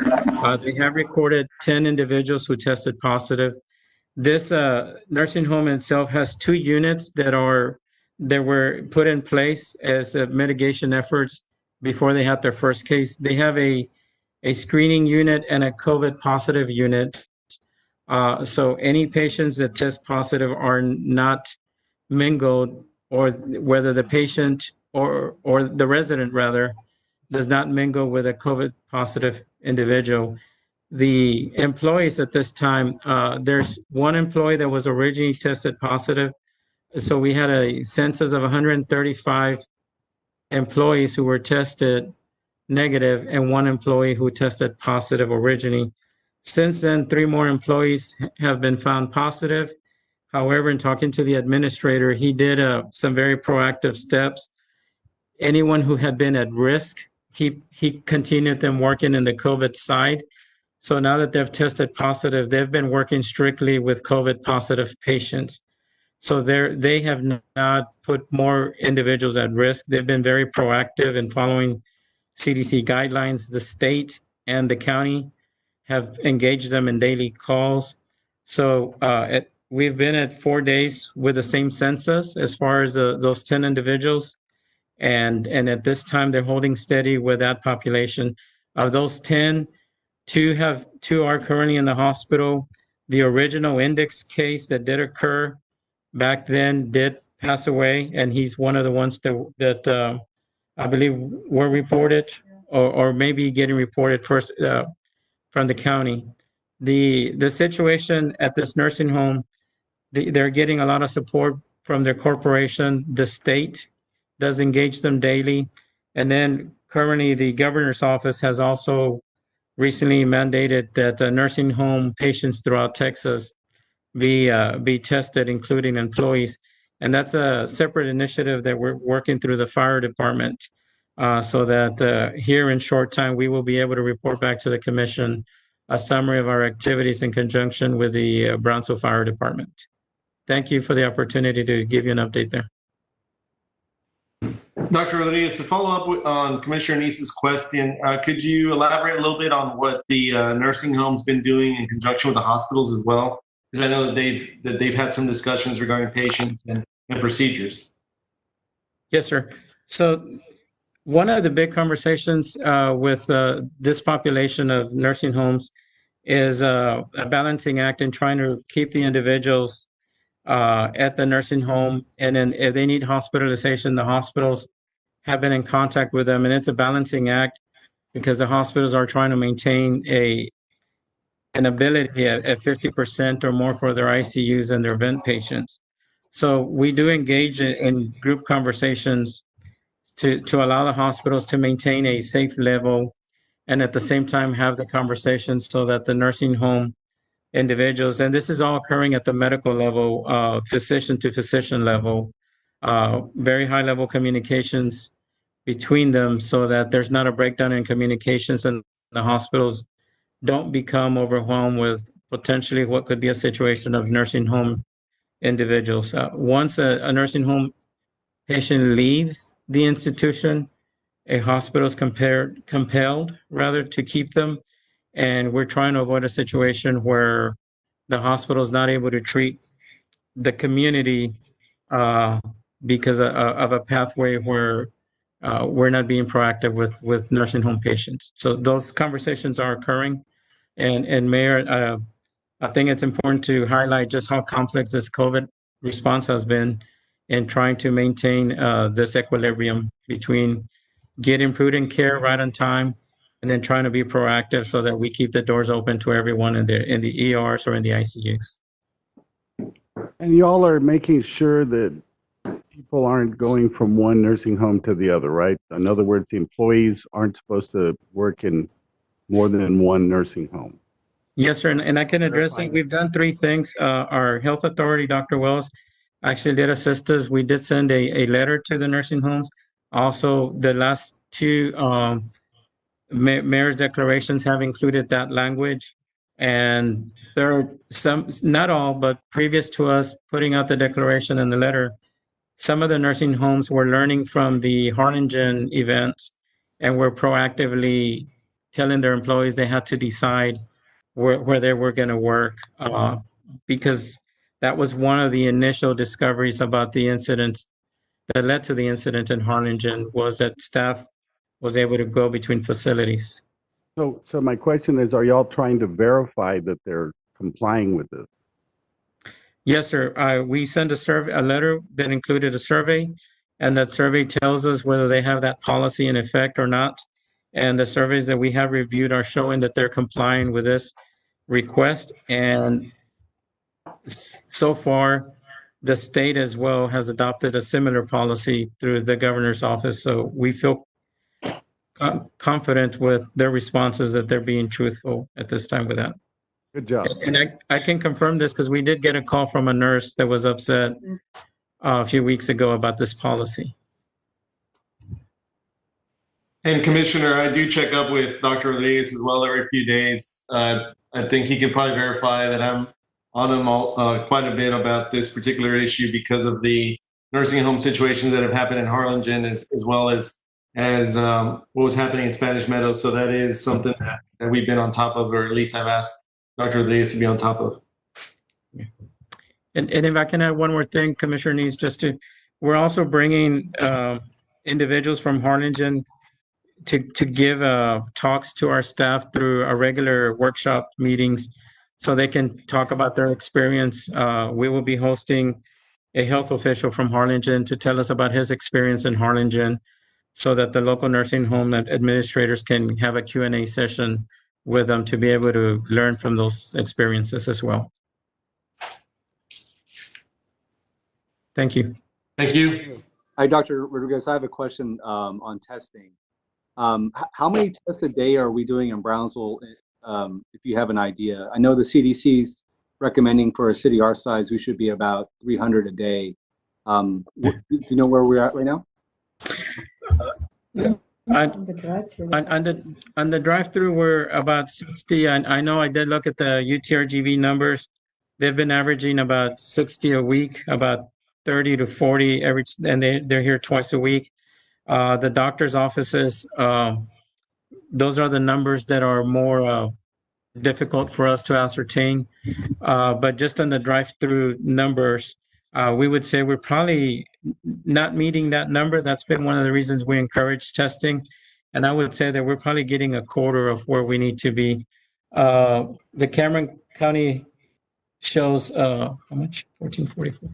They have recorded 10 individuals who tested positive. This nursing home itself has 2 units that were put in place as mitigation efforts before they had their first case. They have a screening unit and a COVID positive unit. So any patients that test positive are not mingled, or whether the patient or the resident rather does not mingle with a COVID positive individual. The employees at this time, there's one employee that was originally tested positive. So we had a census of 135 employees who were tested negative and 1 employee who tested positive originally. Since then, 3 more employees have been found positive. However, in talking to the administrator, he did some very proactive steps. Anyone who had been at risk, he continued them working in the COVID side. So now that they've tested positive, they've been working strictly with COVID positive patients. So they have not put more individuals at risk. They've been very proactive in following CDC guidelines. The state and the county have engaged them in daily calls. So we've been at 4 days with the same census as far as those 10 individuals. And at this time, they're holding steady with that population. Of those 10, 2 are currently in the hospital. The original index case that did occur back then did pass away, and he's one of the ones that I believe were reported or maybe getting reported first from the county. The situation at this nursing home, they're getting a lot of support from their corporation. The state does engage them daily. And then currently the governor's office has also recently mandated that nursing home patients throughout Texas be tested, including employees. And that's a separate initiative that we're working through the fire department so that here in short time, we will be able to report back to the commission a summary of our activities in conjunction with the Brownsville Fire Department. Thank you for the opportunity to give you an update there. Dr. Rodriguez, to follow up on Commissioner Neese's question, could you elaborate a little bit on what the nursing home's been doing in conjunction with the hospitals as well? Because I know that they've had some discussions regarding patients and procedures. Yes, sir. So one of the big conversations with this population of nursing homes is a balancing act in trying to keep the individuals at the nursing home. And then if they need hospitalization, the hospitals have been in contact with them. And it's a balancing act because the hospitals are trying to maintain an ability at 50% or more for their ICUs and their vent patients. So we do engage in group conversations to allow the hospitals to maintain a safe level and at the same time have the conversation so that the nursing home individuals, and this is all occurring at the medical level, physician to physician level, very high level communications between them so that there's not a breakdown in communications and the hospitals don't become overwhelmed with potentially what could be a situation of nursing home individuals. Once a nursing home patient leaves the institution, a hospital is compelled rather to keep them. And we're trying to avoid a situation where the hospital is not able to treat the community because of a pathway where we're not being proactive with nursing home patients. So those conversations are occurring. And Mayor, I think it's important to highlight just how complex this COVID response has been in trying to maintain this equilibrium between getting prudent care right on time and then trying to be proactive so that we keep the doors open to everyone in the ERs or in the ICUs. And y'all are making sure that people aren't going from one nursing home to the other, right? In other words, the employees aren't supposed to work in more than one nursing home. Yes, sir. And I can address it. We've done three things. Our health authority, Dr. Wells, actually did assist us. We did send a letter to the nursing homes. Also, the last two mayor's declarations have included that language. And third, some, not all, but previous to us putting out the declaration and the letter, some of the nursing homes were learning from the Harlingen events and were proactively telling their employees they had to decide where they were going to work because that was one of the initial discoveries about the incidents that led to the incident in Harlingen was that staff was able to go between facilities. So my question is, are y'all trying to verify that they're complying with this? Yes, sir. We sent a letter that included a survey, and that survey tells us whether they have that policy in effect or not. And the surveys that we have reviewed are showing that they're complying with this request. And so far, the state as well has adopted a similar policy through the governor's office. So we feel confident with their responses that they're being truthful at this time with that. Good job. And I can confirm this because we did get a call from a nurse that was upset a few weeks ago about this policy. And Commissioner, I do check up with Dr. Rodriguez as well every few days. I think he could probably verify that I'm on him quite a bit about this particular issue because of the nursing home situations that have happened in Harlingen as well as what was happening in Spanish Meadows. So that is something that we've been on top of, or at least I've asked Dr. Rodriguez to be on top of. And if I can add one more thing, Commissioner Needs, we're also bringing individuals from Harlingen to give talks to our staff through our regular workshop meetings so they can talk about their experience. We will be hosting a health official from Harlingen to tell us about his experience in Harlingen so that the local nursing home administrators can have a Q&A session with them to be able to learn from those experiences as well. Thank you. Thank you. Hi, Dr. Rodriguez. I have a question on testing. How many tests a day are we doing in Brownsville, if you have an idea? I know the CDC's recommending for a city our size, we should be about 300 a day. Do you know where we're at right now? On the drive-through, we're about 60. I know I did look at the UTRGV numbers. They've been averaging about 60 a week, about 30 to 40 and they're here twice a week. The doctor's offices, those are the numbers that are more difficult for us to ascertain. But just on the drive-through numbers, we would say we're probably not meeting that number. That's been one of the reasons we encourage testing. And I would say that we're probably getting a quarter of where we need to be. The Cameron County shows, how much? 1444.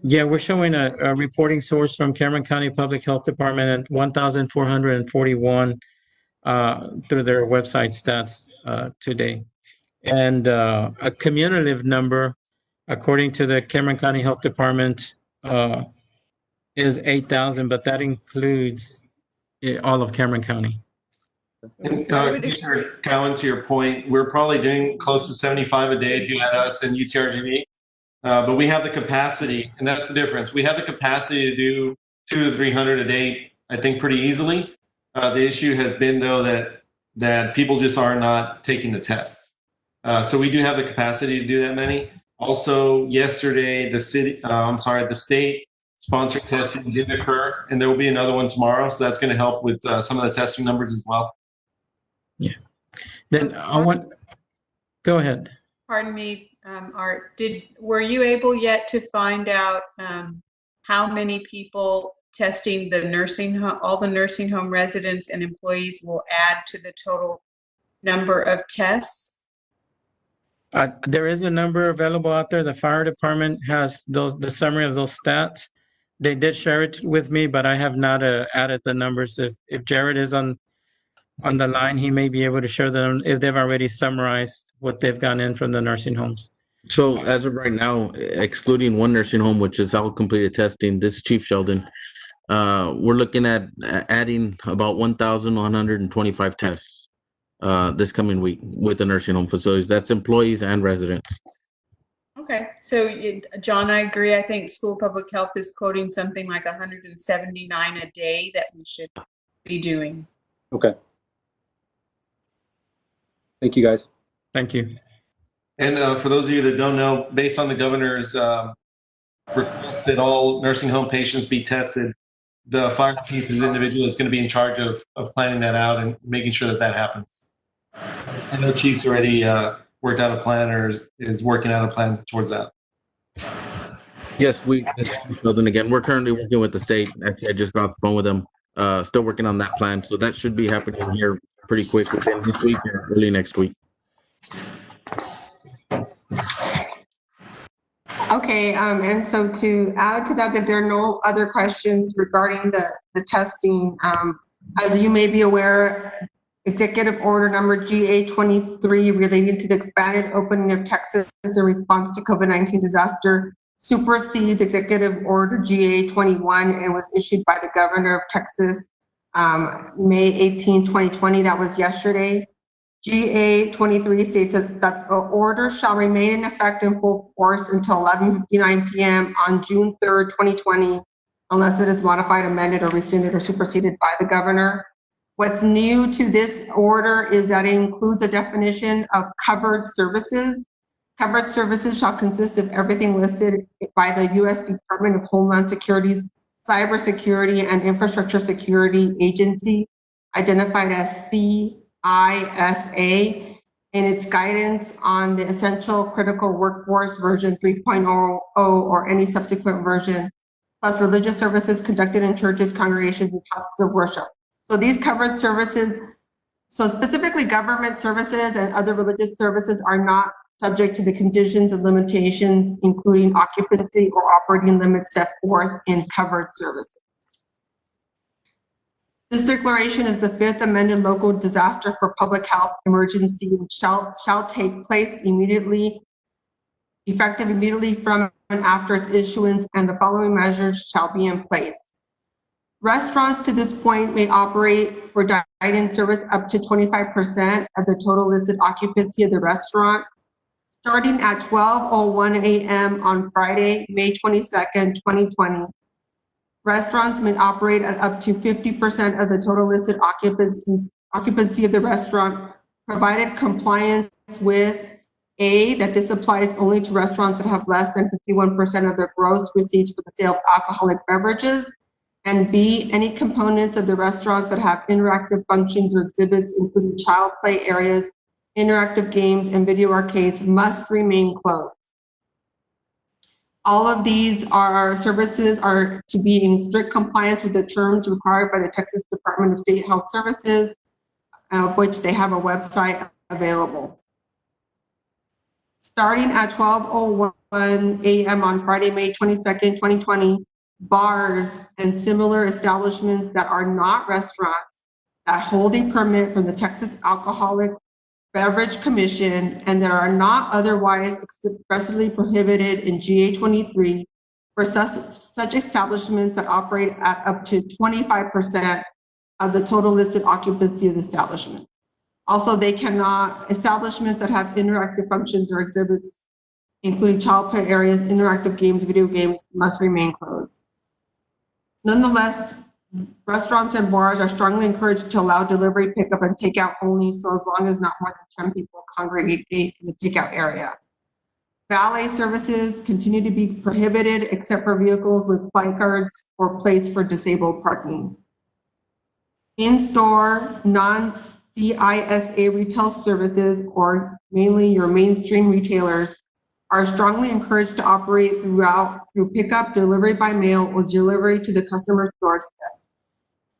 Yeah, we're showing a reporting source from Cameron County Public Health Department at 1,441 through their website stats today. And a cumulative number, according to the Cameron County Health Department, is 8,000, but that includes all of Cameron County. And, Commissioner Cowan, to your point, we're probably doing close to 75 a day if you add us and UTRGV. But we have the capacity, and that's the difference. We have the capacity to do 200 to 300 a day, I think, pretty easily. The issue has been, though, that people just are not taking the tests. So we do have the capacity to do that many. Also, yesterday, the state sponsored testing did occur, and there will be another one tomorrow. So that's going to help with some of the testing numbers as well. Yeah. Then go ahead. Pardon me, Art, were you able yet to find out how many people testing the nursing home, all the nursing home residents and employees will add to the total number of tests? There is a number available out there. The fire department has the summary of those stats. They did share it with me, but I have not added the numbers. If Jared is on the line, he may be able to share them if they've already summarized what they've gone in from the nursing homes. So as of right now, excluding one nursing home, which is all completed testing, this is Chief Sheldon, we're looking at adding about 1,125 tests this coming week with the nursing home facilities. That's employees and residents. Okay, so John, I agree. I think School Public Health is quoting something like 179 a day that we should be doing. Okay. Thank you, guys. Thank you. And for those of you that don't know, based on the governor's request that all nursing home patients be tested, the fire chief is the individual that's going to be in charge of planning that out and making sure that happens. I know Chief's already worked out a plan or is working out a plan towards that. Yes, Sheldon again. We're currently working with the state. Actually, I just got off the phone with them. Still working on that plan. So that should be happening here pretty quick within this week or early next week. Okay, and so to add to that, if there are no other questions regarding the testing, as you may be aware, Executive Order number GA-23 relating to the expanded opening of Texas in response to COVID-19 disaster supersedes Executive Order GA-21 and was issued by the Governor of Texas May 18, 2020. That was yesterday. GA-23 states that the order shall remain in effect in full force until 11:59 p.m. on June 3rd, 2020, unless it is modified, amended, or rescinded or superseded by the governor. What's new to this order is that it includes a definition of covered services. Covered services shall consist of everything listed by the U.S. Department of Homeland Security's Cybersecurity and Infrastructure Security Agency, identified as CISA, in its guidance on the Essential Critical Workforce version 3.0 or any subsequent version, plus religious services conducted in churches, congregations, and houses of worship. So these covered services, so specifically government services and other religious services, are not subject to the conditions and limitations, including occupancy or operating limits set forth in covered services. This declaration is the fifth amended local disaster for public health emergency, which shall take place immediately, effective immediately from and after its issuance, and the following measures shall be in place. Restaurants to this point may operate for dine-in service up to 25% of the total listed occupancy of the restaurant, starting at 12:01 a.m. on Friday, May 22nd, 2020. Restaurants may operate at up to 50% of the total listed occupancy of the restaurant, provided compliance with A, that this applies only to restaurants that have less than 51% of their gross receipts for the sale of alcoholic beverages, and B, any components of the restaurants that have interactive functions or exhibits, including child play areas, interactive games, and video arcades, must remain closed. All of these services are to be in strict compliance with the terms required by the Texas Department of State Health Services, which they have a website available. Starting at 12:01 a.m. on Friday, May 22nd, 2020, bars and similar establishments that are not restaurants that hold a permit from the Texas Alcoholic Beverage Commission and that are not otherwise expressly prohibited in GA-23 for such establishments that operate at up to 25% of the total listed occupancy of the establishment. Also, establishments that have interactive functions or exhibits, including child play areas, interactive games, video games, must remain closed. Nonetheless, restaurants and bars are strongly encouraged to allow delivery, pickup, and takeout only, so as long as not more than 10 people congregate in the takeout area. Valet services continue to be prohibited except for vehicles with placards or plates for disabled parking. In-store, non-CISA retail services, or mainly your mainstream retailers, are strongly encouraged to operate through pickup, delivery by mail, or delivery to the customer's doorstep.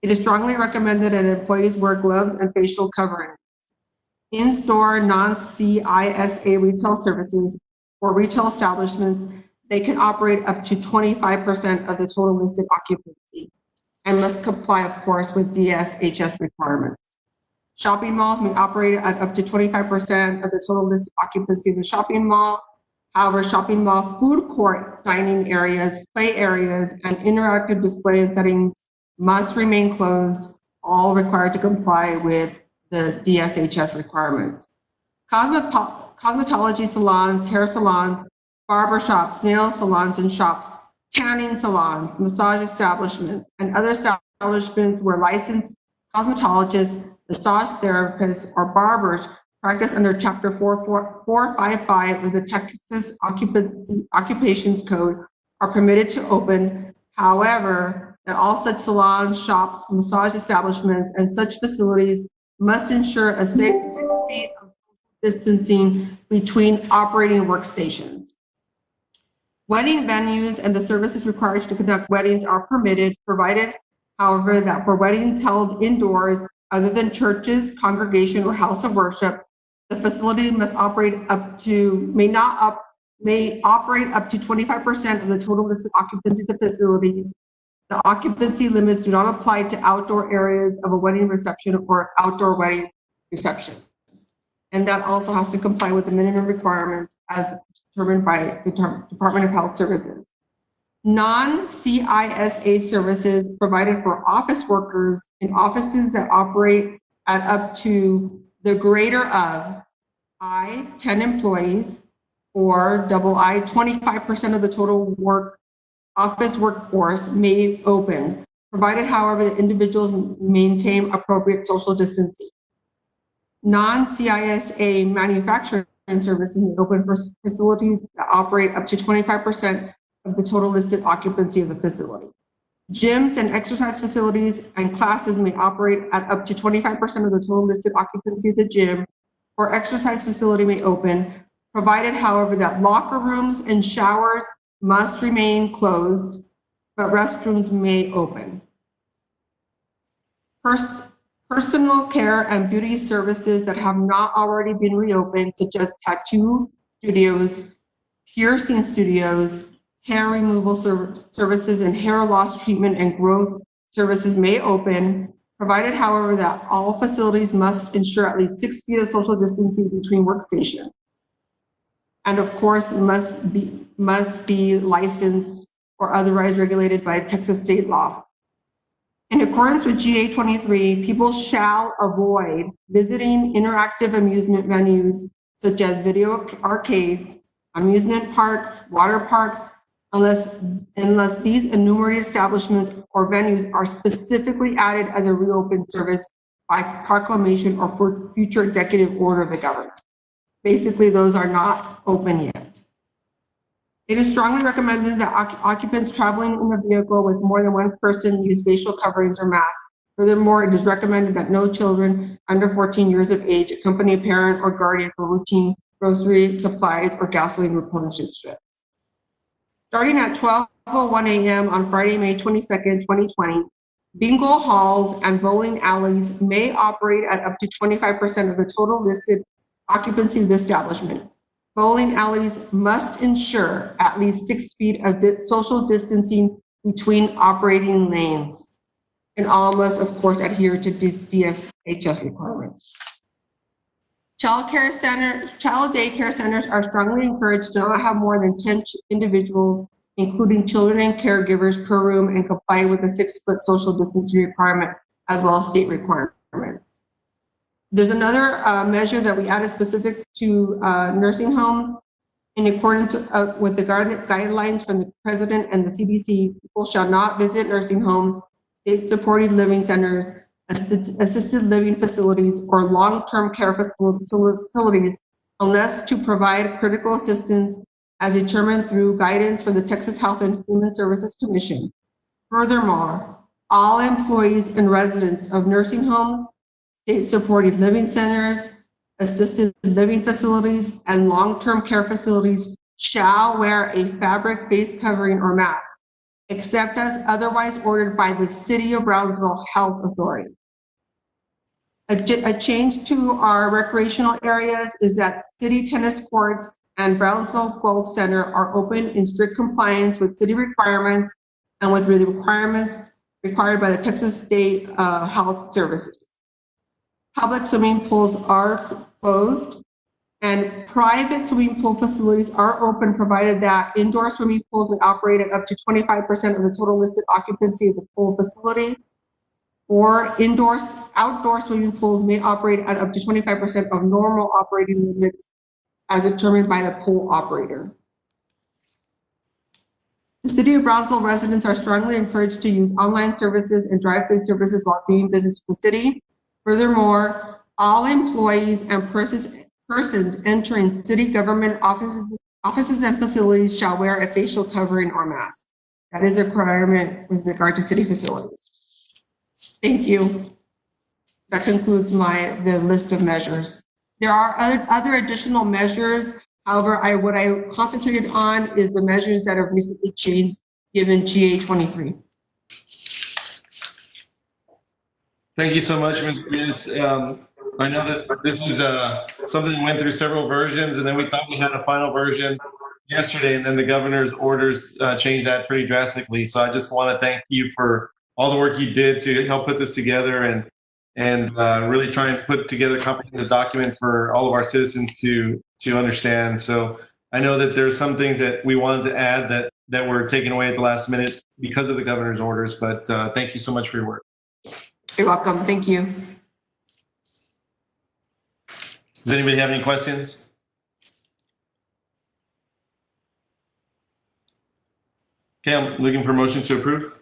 It is strongly recommended that employees wear gloves and facial coverings. In-store, non-CISA retail services or retail establishments, they can operate up to 25% of the total listed occupancy and must comply, of course, with DSHS requirements. Shopping malls may operate at up to 25% of the total listed occupancy of the shopping mall. However, shopping mall food court dining areas, play areas, and interactive display and settings must remain closed, all required to comply with the DSHS requirements. Cosmetology salons, hair salons, barber shops, nail salons and shops, tanning salons, massage establishments, and other establishments where licensed cosmetologists, massage therapists, or barbers practice under Chapter 455 of the Texas Occupations Code are permitted to open. However, that all such salons, shops, massage establishments, and such facilities must ensure a 6 feet of distancing between operating workstations. Wedding venues and the services required to conduct weddings are permitted, provided, however, that for weddings held indoors, other than churches, congregation, or house of worship, the facility must operate may operate up to 25% of the total listed occupancy of the facilities. The occupancy limits do not apply to outdoor areas of a wedding reception or outdoor wedding reception. And that also has to comply with the minimum requirements as determined by the Department of Health Services. Non-CISA services provided for office workers in offices that operate at up to the greater of I, 10 employees, or double I, 25% of the total office workforce may open, provided, however, that individuals maintain appropriate social distancing. Non-CISA manufacturing services may open for facilities that operate up to 25% of the total listed occupancy of the facility. Gyms and exercise facilities and classes may operate at up to 25% of the total listed occupancy of the gym or exercise facility may open, provided, however, that locker rooms and showers must remain closed, but restrooms may open. Personal care and beauty services that have not already been reopened, such as tattoo studios, piercing studios, hair removal services, and hair loss treatment and growth services may open, provided, however, that all facilities must ensure at least 6 feet of social distancing between workstations. And of course, must be licensed or otherwise regulated by Texas state law. In accordance with GA 23, people shall avoid visiting interactive amusement venues such as video arcades, amusement parks, water parks, unless these enumerated establishments or venues are specifically added as a reopened service by proclamation or for future executive order of the government. Basically, those are not open yet. It is strongly recommended that occupants traveling in a vehicle with more than one person use facial coverings or masks. Furthermore, it is recommended that no children under 14 years of age accompany a parent or guardian for routine grocery supplies or gasoline replenishment trips. Starting at 12:01 a.m. on Friday, May 22nd, 2020, bingo halls and bowling alleys may operate at up to 25% of the total listed occupancy of the establishment. Bowling alleys must ensure at least 6 feet of social distancing between operating lanes, and all must, of course, adhere to DSHS requirements. Child daycare centers are strongly encouraged to not have more than 10 individuals, including children and caregivers per room, and comply with the 6 foot social distancing requirement as well as state requirements. There's another measure that we added specific to nursing homes. In accordance with the guidelines from the president and the CDC, people shall not visit nursing homes, state-supported living centers, assisted living facilities, or long-term care facilities unless to provide critical assistance as determined through guidance from the Texas Health and Human Services Commission. Furthermore, all employees and residents of nursing homes, state-supported living centers, assisted living facilities, and long-term care facilities shall wear a fabric face covering or mask, except as otherwise ordered by the City of Brownsville Health Authority. A change to our recreational areas is that city tennis courts and Brownsville Golf Center are open in strict compliance with city requirements and with the requirements required by the Texas State Health Services. Public swimming pools are closed and private swimming pool facilities are open, provided that indoor swimming pools may operate at up to 25% of the total listed occupancy of the pool facility, or outdoor swimming pools may operate at up to 25% of normal operating limits as determined by the pool operator. The City of Brownsville residents are strongly encouraged to use online services and drive-through services while doing business with the city. Furthermore, all employees and persons entering city government offices and facilities shall wear a facial covering or mask. That is a requirement with regard to city facilities. Thank you. That concludes the list of measures. There are other additional measures. However, what I concentrated on is the measures that have recently changed given GA 23. Thank you so much, Ms. Griggs. I know that this is something that went through several versions, and then we thought we had a final version yesterday, and then the governor's orders changed that pretty drastically. So I just want to thank you for all the work you did to help put this together and really try and put together a comprehensive document for all of our citizens to understand. So I know that there's some things that we wanted to add that were taken away at the last minute because of the governor's orders, but thank you so much for your work. You're welcome. Thank you. Does anybody have any questions? Okay, I'm looking for a motion to approve.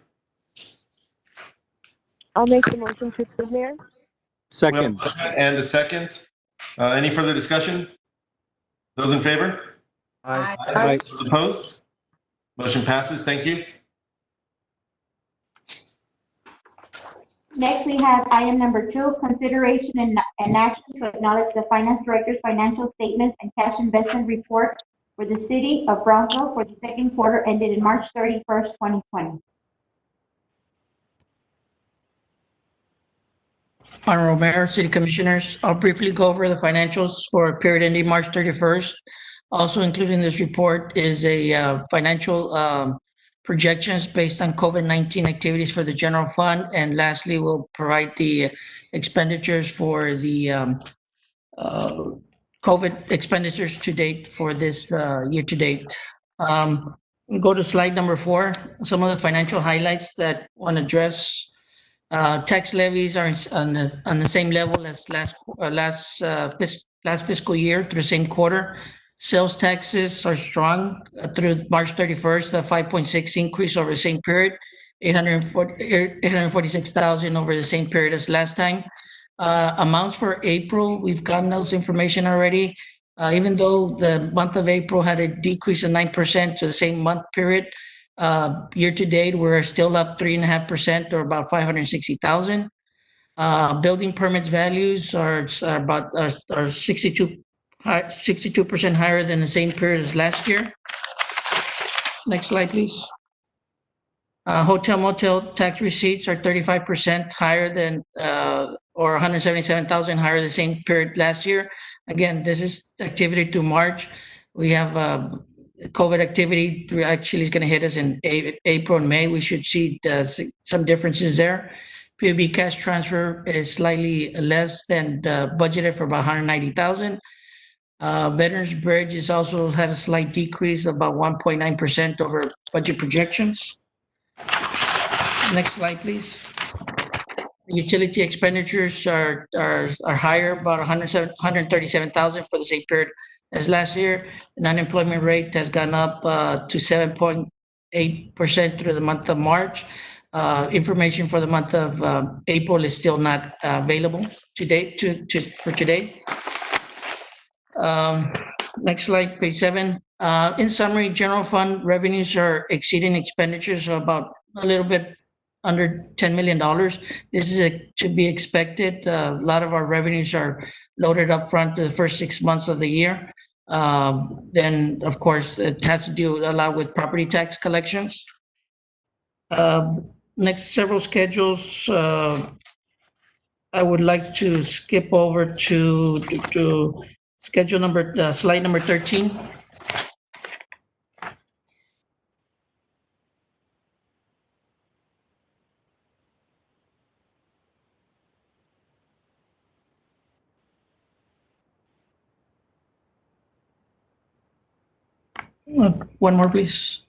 I'll make the motion to approve, Mayor. Second. And a second. Any further discussion? Those in favor? Aye. Aye. Those opposed? Motion passes. Thank you. Next, we have item number 2, consideration and action to acknowledge the Finance Director's financial statements and cash investment report for the City of Brownsville for the second quarter ended in March 31st, 2020. Honorable Mayor, City Commissioners, I'll briefly go over the financials for a period ending March 31st. Also included in this report is a financial projections based on COVID-19 activities for the general fund. And lastly, we'll provide the expenditures for the COVID expenditures to date for this year to date. Go to slide number 4, some of the financial highlights that I want to address. Tax levies are on the same level as last fiscal year through the same quarter. Sales taxes are strong through March 31st, the 5.6 increase over the same period, 846,000 over the same period as last time. Amounts for April, we've gotten those information already. Even though the month of April had a decrease of 9% to the same month period, year to date, we're still up 3.5% or about 560,000. Building permits values are 62% higher than the same period as last year. Next slide, please. Hotel motel tax receipts are 35% higher than, or 177,000 higher than the same period last year. Again, this is activity through March. We have COVID activity actually is going to hit us in April and May. We should see some differences there. PUB cash transfer is slightly less than budgeted for about 190,000. Veterans Bridge is also had a slight decrease of about 1.9% over budget projections. Next slide, please. Utility expenditures are higher, about 137,000 for the same period as last year. The unemployment rate has gone up to 7.8% through the month of March. Information for the month of April is still not available today for today. Next slide, page 7. In summary, general fund revenues are exceeding expenditures of about a little bit under $10 million. This is to be expected. A lot of our revenues are loaded up front to the first 6 months of the year. Then, of course, it has to do a lot with property tax collections. Next several schedules, I would like to skip over to schedule number, slide number 13. One more, please.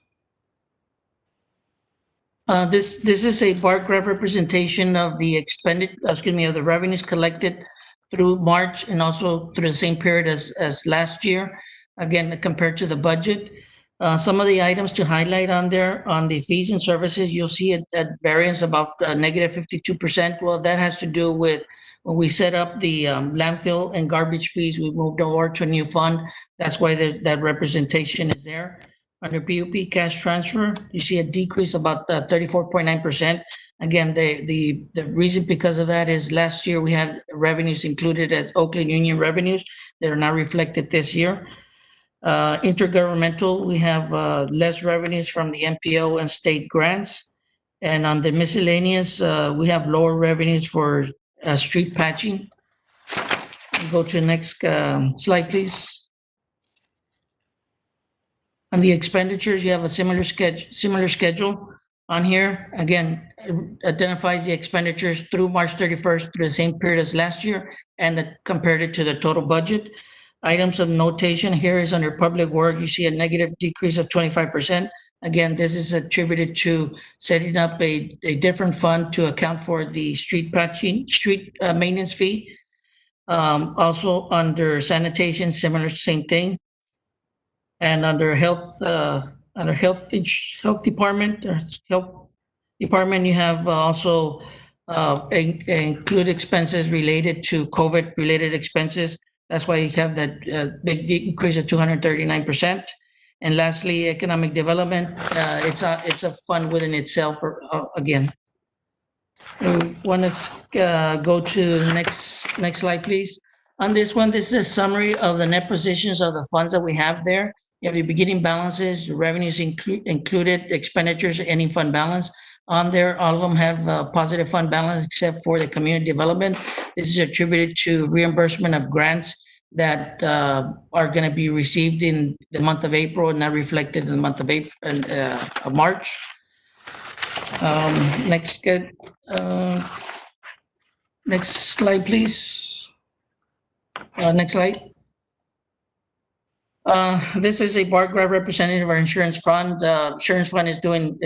This is a bar graph representation of the of the revenues collected through March and also through the same period as last year. Again, compared to the budget. Some of the items to highlight on there, on the fees and services, you'll see it at variance about negative 52%. Well, that has to do with when we set up the landfill and garbage fees, we moved over to a new fund. That's why that representation is there. Under PUP cash transfer, you see a decrease about 34.9%. Again, the reason because of that is last year we had revenues included as Oakland Union revenues that are not reflected this year. Intergovernmental, we have less revenues from the MPO and state grants. And on the miscellaneous, we have lower revenues for street patching. Go to the next slide, please. On the expenditures, you have a similar schedule on here. Again, identifies the expenditures through March 31st through the same period as last year and compared it to the total budget. Items of notation here is under public work. You see a negative decrease of 25%. Again, this is attributed to setting up a different fund to account for the street patching, maintenance fee. Also under sanitation, similar, same thing. And under health department, you have also include expenses related to COVID-related expenses. That's why you have that big increase of 239%. And lastly, economic development. It's a fund within itself. Again, we want to go to the next slide, please. On this one, this is a summary of the net positions of the funds that we have there. You have your beginning balances, revenues included, expenditures, ending fund balance. On there, all of them have a positive fund balance except for the community development. This is attributed to reimbursement of grants that are going to be received in the month of April and not reflected in the month of March. Next slide, please. Next slide. This is a bar graph representative of our insurance fund. Insurance fund is doing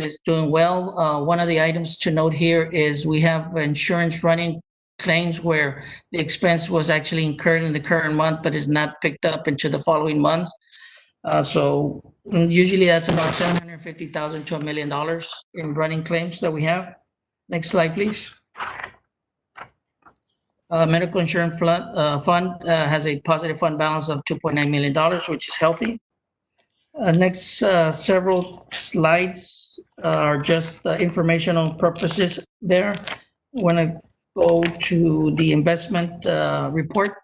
well. One of the items to note here is we have insurance running claims where the expense was actually incurred in the current month, but is not picked up into the following months. So usually that's about $750,000 to $1 million in running claims that we have. Next slide, please. Medical insurance fund has a positive fund balance of $2.9 million, which is healthy. Next several slides are just informational purposes there. I want to go to the investment report.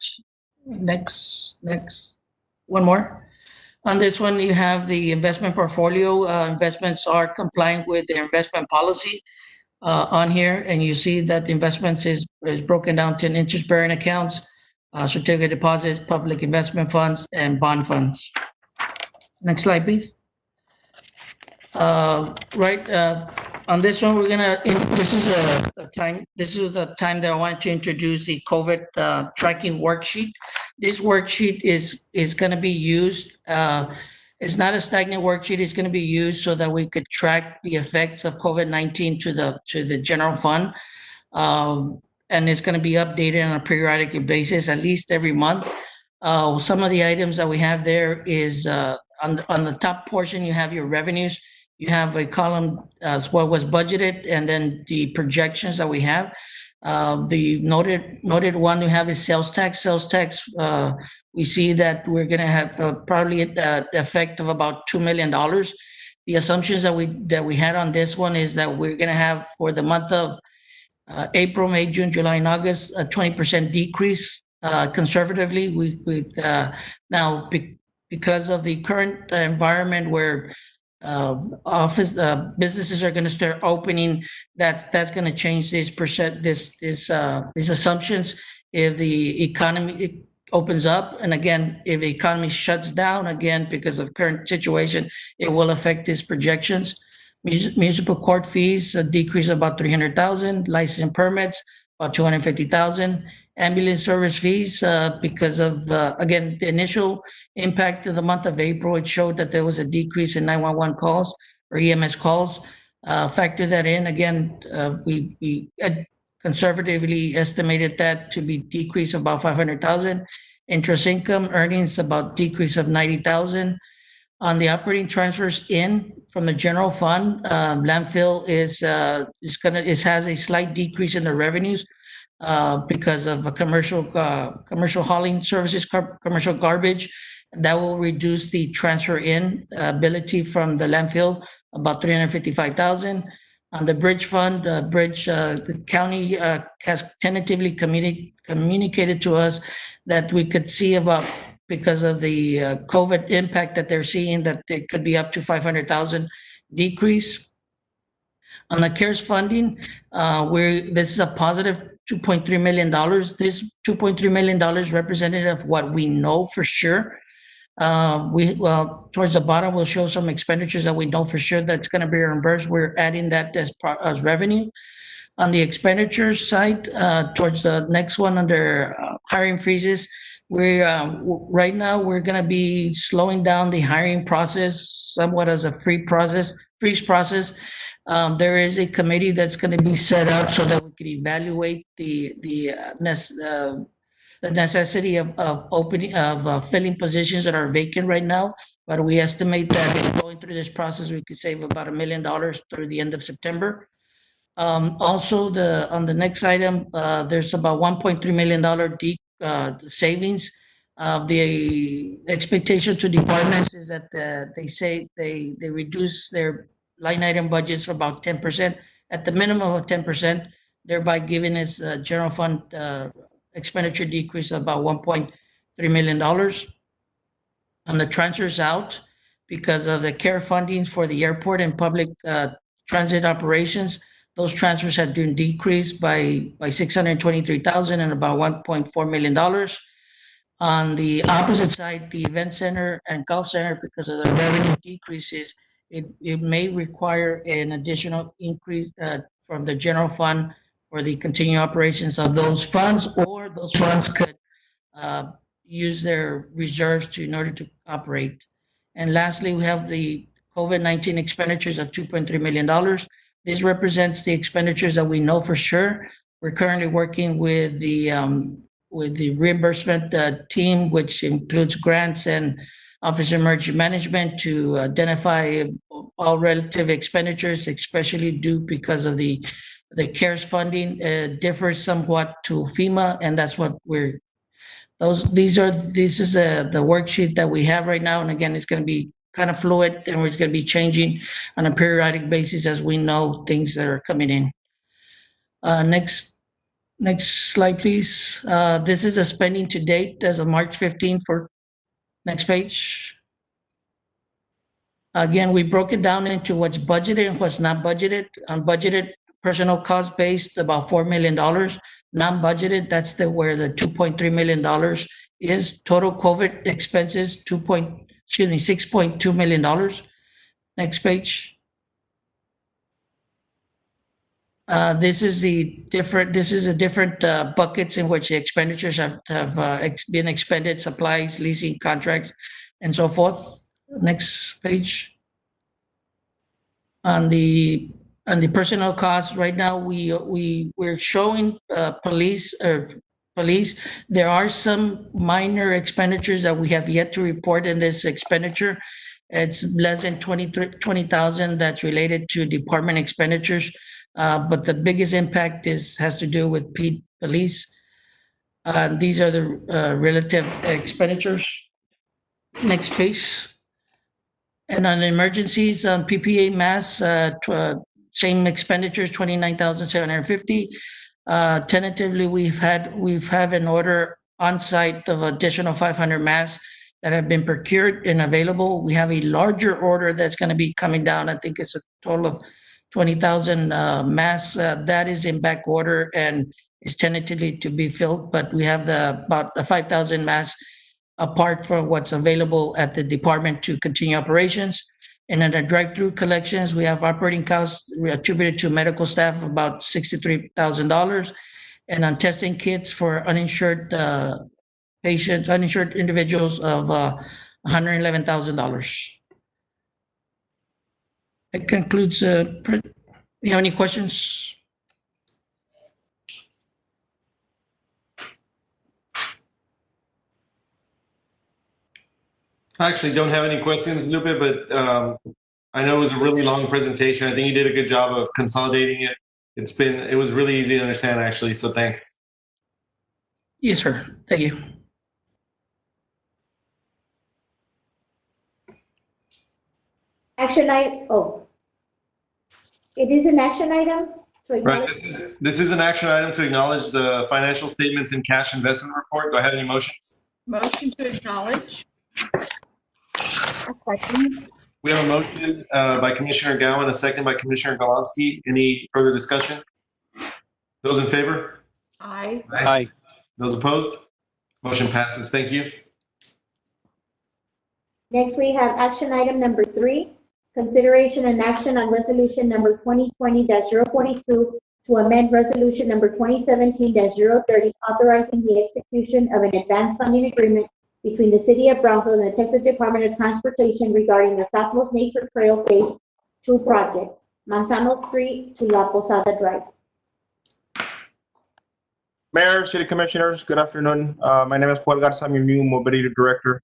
Next, one more. On this one, you have the investment portfolio. Investments are compliant with their investment policy. On here, and you see that the investments is broken down to interest-bearing accounts, certificate deposits, public investment funds, and bond funds. Next slide, please. On this one, this is the time that I want to introduce the COVID tracking worksheet. This worksheet is going to be used. It's not a stagnant worksheet. It's going to be used so that we could track the effects of COVID-19 to the general fund. and it's going to be updated on a periodic basis, at least every month. Some of the items that we have there is on the top portion, you have your revenues. You have a column as what was budgeted, and then the projections that we have. The noted one we have is sales tax. Sales tax, we see that we're going to have probably the effect of about $2 million. The assumptions that we had on this one is that we're going to have for the month of April, May, June, July, and August, a 20% decrease. Conservatively, now because of the current environment where businesses are going to start opening, that's going to change these assumptions. If the economy opens up, and again, if the economy shuts down again because of current situation, it will affect these projections. Municipal court fees, a decrease of about 300,000. License permits, about 250,000. Ambulance service fees, because of, again, the initial impact of the month of April, it showed that there was a decrease in 911 calls or EMS calls. Factor that in, again, we conservatively estimated that to be decrease of about 500,000. Interest income earnings, about decrease of 90,000. On the operating transfers in from the general fund, landfill has a slight decrease in the revenues because of a commercial hauling services, commercial garbage. That will reduce the transfer in ability from the landfill about 355,000. On the bridge fund, the county has tentatively communicated to us that we could see about, because of the COVID impact that they're seeing, that it could be up to 500,000 decrease. On the CARES funding, this is a positive $2.3 million. This $2.3 million representative of what we know for sure. Towards the bottom, we'll show some expenditures that we know for sure that's going to be reimbursed. We're adding that as revenue. On the expenditures side, towards the next one under hiring freezes, right now we're going to be slowing down the hiring process somewhat as a freeze process. There is a committee that's going to be set up so that we can evaluate the necessity of filling positions that are vacant right now. But we estimate that in going through this process, we could save about $1 million through the end of September. Also, on the next item, there's about $1.3 million savings. The expectation to departments is that they say they reduce their line item budgets for about 10%, at the minimum of 10%, thereby giving us a general fund expenditure decrease of about $1.3 million. On the transfers out, because of the CARE fundings for the airport and public transit operations, those transfers have been decreased by 623,000 and about $1.4 million. On the opposite side, the event center and golf center, because of the revenue decreases, it may require an additional increase from the general fund for the continuing operations of those funds, or those funds could use their reserves in order to operate. And lastly, we have the COVID-19 expenditures of $2.3 million. This represents the expenditures that we know for sure. We're currently working with the reimbursement team, which includes grants and Office of Emergency Management, to identify all relative expenditures, especially due because of the CARES funding differs somewhat to FEMA, and that's what this is the worksheet that we have right now. And again, it's going to be kind of fluid, and we're going to be changing on a periodic basis as we know things that are coming in. Next slide, please. This is the spending to date as of March 15 for next page. Again, we broke it down into what's budgeted and what's not budgeted. Unbudgeted personnel cost based about $4 million. Non-budgeted, that's where the $2.3 million is. Total COVID expenses, $6.2 million. Next page. This is the different buckets in which the expenditures have been expended: supplies, leasing, contracts, and so forth. Next page. On the On the personnel costs, right now, we're showing police. There are some minor expenditures that we have yet to report in this expenditure. It's less than 20,000 that's related to department expenditures. But the biggest impact has to do with police. These are the relative expenditures. Next, please. And on emergencies, PPE masks, same expenditures, 29,750. Tentatively, we've have an order on site of additional 500 masks that have been procured and available. We have a larger order that's going to be coming down. I think it's a total of 20,000 masks. That is in back order and is tentatively to be filled, but we have about the 5,000 masks apart from what's available at the department to continue operations. And then the drive-through collections, we have operating costs attributed to medical staff of about $63,000. And on testing kits for uninsured patients, uninsured individuals of $111,000. That concludes, you have any questions? I actually don't have any questions, Lupe, but I know it was a really long presentation. I think you did a good job of consolidating it. It was really easy to understand, actually, so thanks. Yes, sir. Thank you. Action item, it is an action item? Right, this is an action item to acknowledge the financial statements and cash investment report. Do I have any motions? Motion to acknowledge. We have a motion by Commissioner Gowan, a second by Commissioner Galante. Any further discussion? Those in favor? Aye. Aye. Those opposed? Motion passes. Thank you. Next, we have action item number 3, consideration and action on resolution number 2020-042 to amend resolution number 2017-030, authorizing the execution of an advance funding agreement between the City of Brownsville and the Texas Department of Transportation regarding the Southmost Nature Trail Phase 2 project, Manzano Street to La Posada Drive. Mayor, City Commissioners, good afternoon. My name is Paul Garza, I'm your new Mobility Director.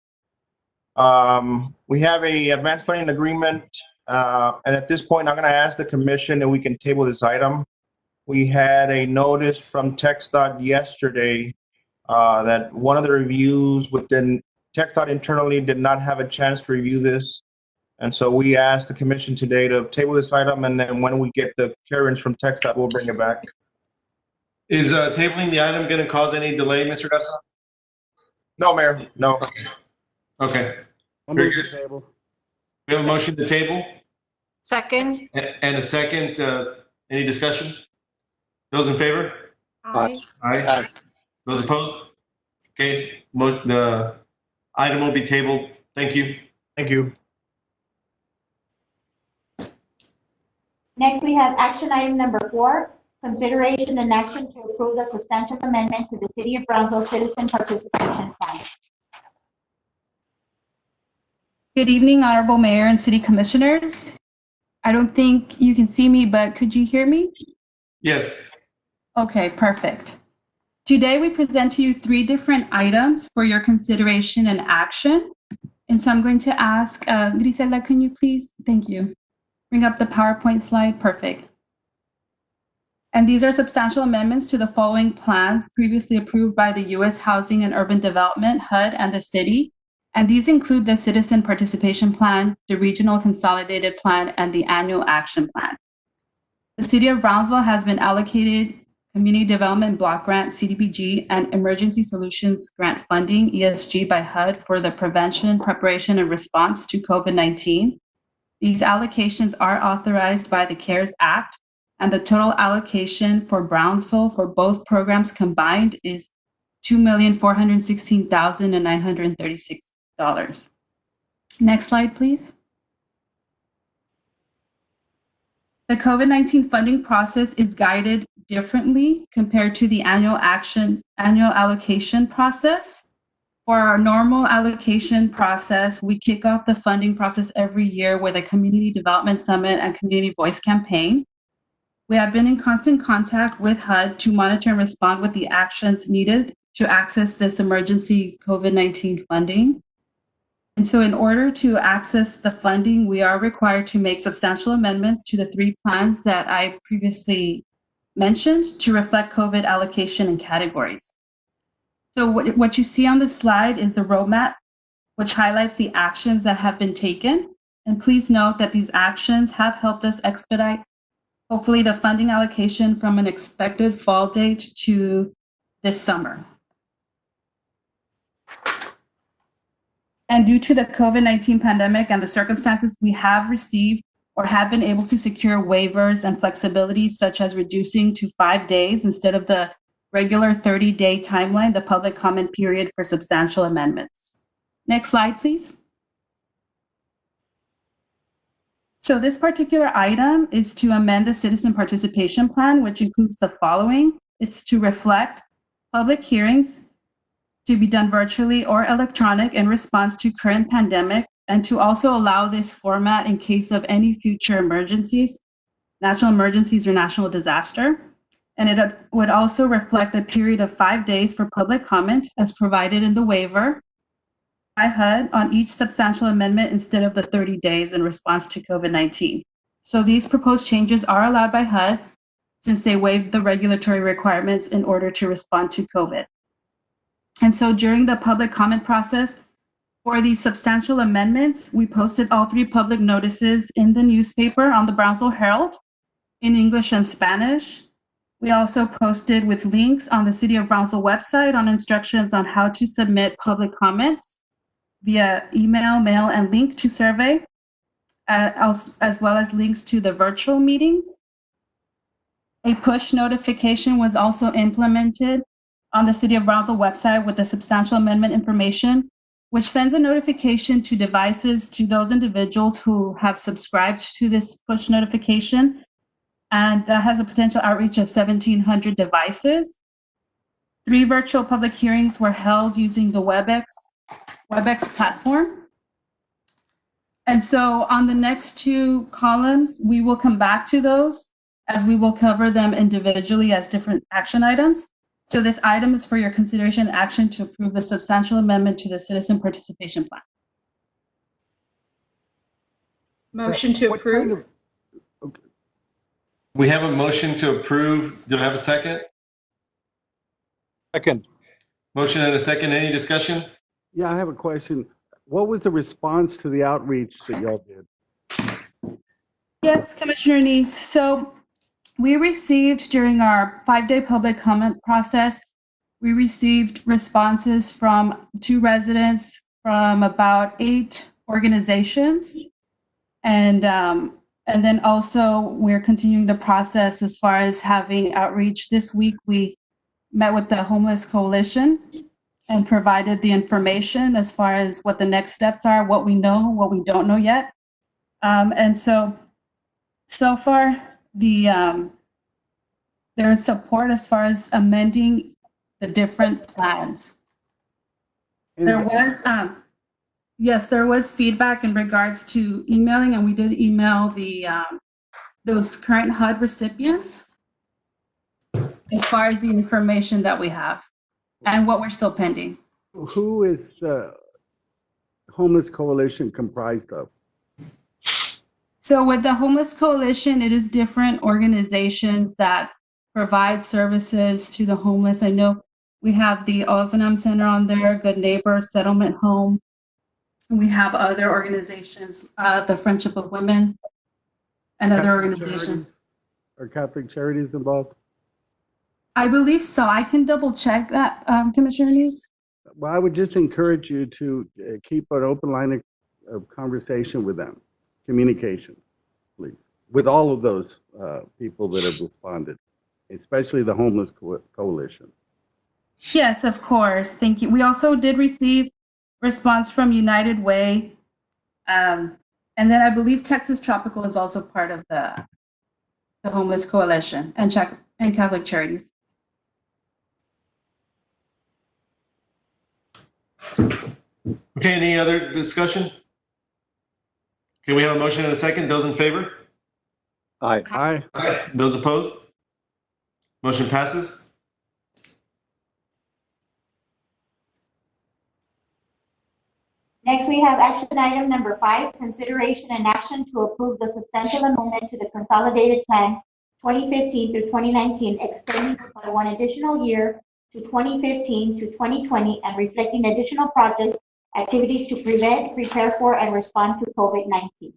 We have a advanced funding agreement, and at this point, I'm going to ask the Commission if we can table this item. We had a notice from TxDOT yesterday that one of the reviews within TxDOT internally did not have a chance to review this. And so we asked the Commission today to table this item, and then when we get the clearance from TxDOT, we'll bring it back. Is tabling the item going to cause any delay, Mr. Garza? No, Mayor, no. Okay. I'll Very move good. the table. We have a motion to table Second. and a second. Any discussion? Those in favor? Aye. Aye. Those opposed? Okay, the item will be tabled. Thank you. Thank you. Next, we have action item number 4, consideration and action to approve the substantial amendment to the City of Brownsville Citizen Participation Plan. Good evening, Honorable Mayor and City Commissioners. I don't think you can see me, but could you hear me? Yes. Okay, perfect. Today, we present to you 3 different items for your consideration and action. And so I'm going to ask, Grisela, can you please, thank you, bring up the PowerPoint slide? Perfect. And these are substantial amendments to the following plans previously approved by the U.S. Housing and Urban Development, HUD, and the city. And these include the Citizen Participation Plan, the Regional Consolidated Plan, and the Annual Action Plan. The City of Brownsville has been allocated Community Development Block Grant, CDBG, and Emergency Solutions Grant Funding, ESG, by HUD for the prevention, preparation, and response to COVID-19. These allocations are authorized by the CARES Act, and the total allocation for Brownsville for both programs combined is $2,416,936. Next slide, please. The COVID-19 funding process is guided differently compared to the annual allocation process. For our normal allocation process, we kick off the funding process every year with a community development summit and community voice campaign. We have been in constant contact with HUD to monitor and respond with the actions needed to access this emergency COVID-19 funding. And so in order to access the funding, we are required to make substantial amendments to the 3 plans that I previously mentioned to reflect COVID allocation and categories. So what you see on the slide is the roadmap, which highlights the actions that have been taken. And please note that these actions have helped us expedite, hopefully, the funding allocation from an expected fall date to this summer. And due to the COVID-19 pandemic and the circumstances, we have received or have been able to secure waivers and flexibilities, such as reducing to 5 days instead of the regular 30-day timeline, the public comment period for substantial amendments. Next slide, please. So this particular item is to amend the citizen participation plan, which includes the following. It's to reflect public hearings to be done virtually or electronic in response to current pandemic, and to also allow this format in case of any future emergencies, national emergencies or national disaster. And it would also reflect a period of 5 days for public comment as provided in the waiver by HUD on each substantial amendment instead of the 30 days in response to COVID-19. So these proposed changes are allowed by HUD since they waived the regulatory requirements in order to respond to COVID. And so during the public comment process for these substantial amendments, we posted all 3 public notices in the newspaper on the Brownsville Herald in English and Spanish. We also posted with links on the City of Brownsville website on instructions on how to submit public comments via email, mail, and link to survey, as well as links to the virtual meetings. A push notification was also implemented on the City of Brownsville website with the substantial amendment information, which sends a notification to devices to those individuals who have subscribed to this push notification. And that has a potential outreach of 1,700 devices. 3 virtual public hearings were held using the WebEx platform. And so on the next 2 columns, we will come back to those as we will cover them individually as different action items. So this item is for your consideration and action to approve the substantial amendment to the citizen participation plan. Motion to approve. We have a motion to approve. Do I have a second? Second. Motion and a second. Any discussion? Yeah, I have a question. What was the response to the outreach that y'all did? Yes, Commissioner Neese. So we received during our 5-day public comment process, we received responses from 2 residents from about 8 organizations. And then also we're continuing the process as far as having outreach. This week, we met with the Homeless Coalition and provided the information as far as what the next steps are, what we know, what we don't know yet. And so far, there is support as far as amending the different plans. There was, yes, there was feedback in regards to emailing, and we did email those current HUD recipients as far as the information that we have and what we're still pending. Who is the Homeless Coalition comprised of? So with the Homeless Coalition, it is different organizations that provide services to the homeless. I know we have the Ozanam Center on there, Good Neighbor Settlement Home. We have other organizations, the Friendship of Women, and other organizations. Are Catholic Charities involved? I believe so. I can double check that, Commissioner Neese. Well, I would just encourage you to keep an open line of conversation with them, communication, please, with all of those people that have responded, especially the Homeless Coalition. Yes, of course. Thank you. We also did receive response from United Way. And then I believe Texas Tropical is also part of the Homeless Coalition and Catholic Charities. Okay, any other discussion? Okay, we have a motion and a second. Those in favor? Aye. Aye. Aye. Those opposed? Motion passes. Next, we have action item number 5, consideration and action to approve the substantial amendment to the Consolidated Plan 2015 through 2019, extending it by 1 additional year to 2015 to 2020 and reflecting additional projects, activities to prevent, prepare for, and respond to COVID-19.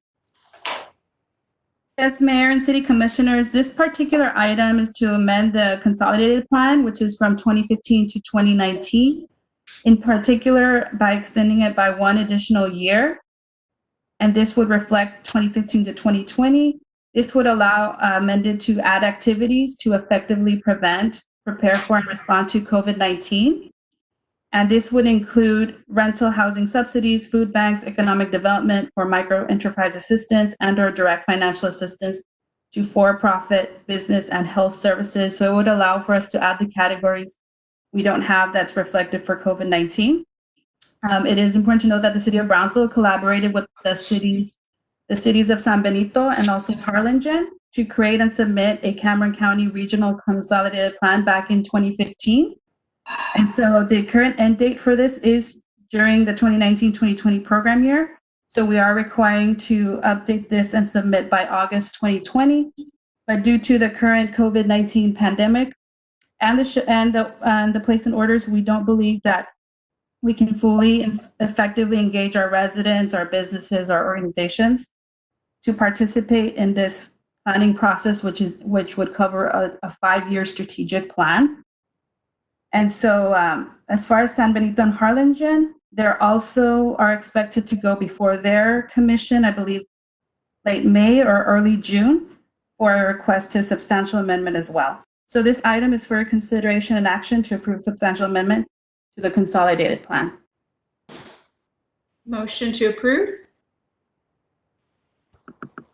Yes, Mayor and City Commissioners, this particular item is to amend the Consolidated Plan, which is from 2015 to 2019, in particular by extending it by 1 additional year. And this would reflect 2015 to 2020. This would allow amended to add activities to effectively prevent, prepare for, and respond to COVID-19. And this would include rental housing subsidies, food banks, economic development for micro enterprise assistance, and/or direct financial assistance to for-profit business and health services. So it would allow for us to add the categories we don't have that's reflected for COVID-19. It is important to note that the City of Brownsville collaborated with the cities of San Benito and also Harlingen to create and submit a Cameron County Regional Consolidated Plan back in 2015. And so the current end date for this is during the 2019-2020 program year. So we are requiring to update this and submit by August 2020. But due to the current COVID-19 pandemic and the placement orders, we don't believe that we can fully and effectively engage our residents, our businesses, our organizations to participate in this planning process, which would cover a 5-year strategic plan. And so as far as San Benito and Harlingen, they also are expected to go before their commission, I believe late May or early June, for a request to substantial amendment as well. So this item is for consideration and action to approve substantial amendment to the Consolidated Plan. Motion to approve?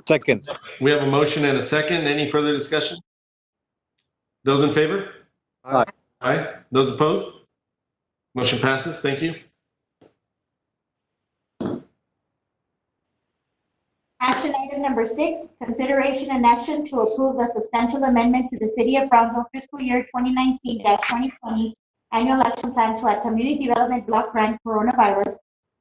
Second. We have a motion and a second. Any further discussion? Those in favor? Aye. Aye. Those opposed? Motion passes. Thank you. Action item number 6, consideration and action to approve the substantial amendment to the City of Brownsville fiscal year 2019-2020 annual action plan to add community development block grant coronavirus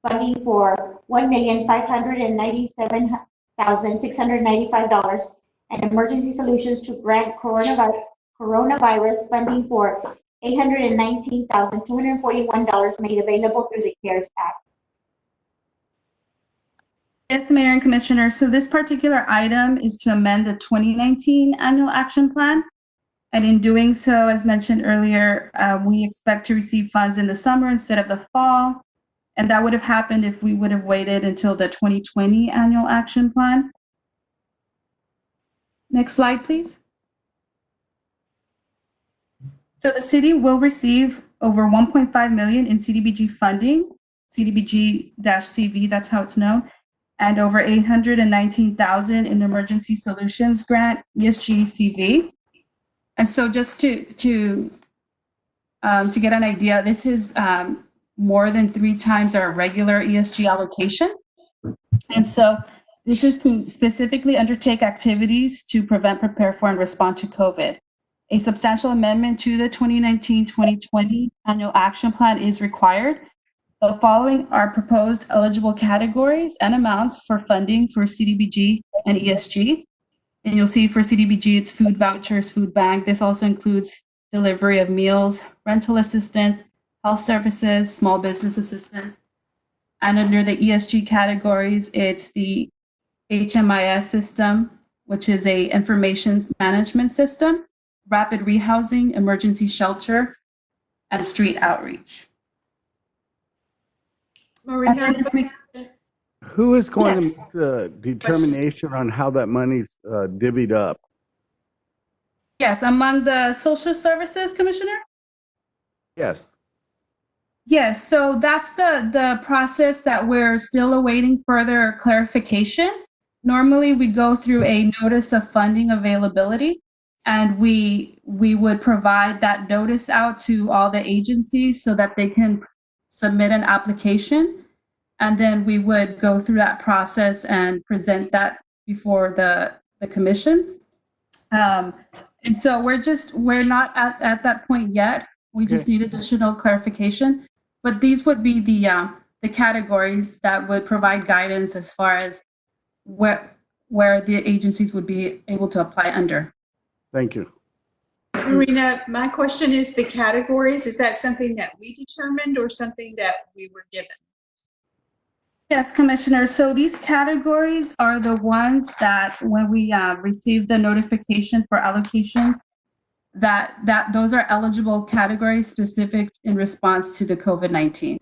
funding for $1,597,695 and emergency solutions to grant coronavirus funding for $819,241 made available through the CARES Act. Yes, Mayor and Commissioner. So this particular item is to amend the 2019 annual action plan. And in doing so, as mentioned earlier, we expect to receive funds in the summer instead of the fall. And that would have happened if we would have waited until the 2020 annual action plan. Next slide, please. So the city will receive over 1.5 million in CDBG funding, CDBG-CV, that's how it's known, and over 819,000 in emergency solutions grant, ESG-CV. And so just to get an idea, this is more than 3 times our regular ESG allocation. And so this is to specifically undertake activities to prevent, prepare for, and respond to COVID. A substantial amendment to the 2019-2020 annual action plan is required. The following are proposed eligible categories and amounts for funding for CDBG and ESG. And you'll see for CDBG, it's food vouchers, food bank. This also includes delivery of meals, rental assistance, health services, small business assistance. And under the ESG categories, it's the HMIS system, which is a information management system, rapid rehousing, emergency shelter, and street outreach. Who is going to make the determination on how that money's divvied up? Yes, among the social services, Commissioner? Yes. Yes, so that's the process that we're still awaiting further clarification. Normally, we go through a notice of funding availability, and we would provide that notice out to all the agencies so that they can submit an application. And then we would go through that process and present that before the commission. And so we're not at that point yet. We just need additional clarification. But these would be the categories that would provide guidance as far as where the agencies would be able to apply under. Thank you. Marina, my question is the categories, is that something that we determined or something that we were given? Yes, Commissioner. So these categories are the ones that when we receive the notification for allocations, that those are eligible categories specific in response to the COVID-19.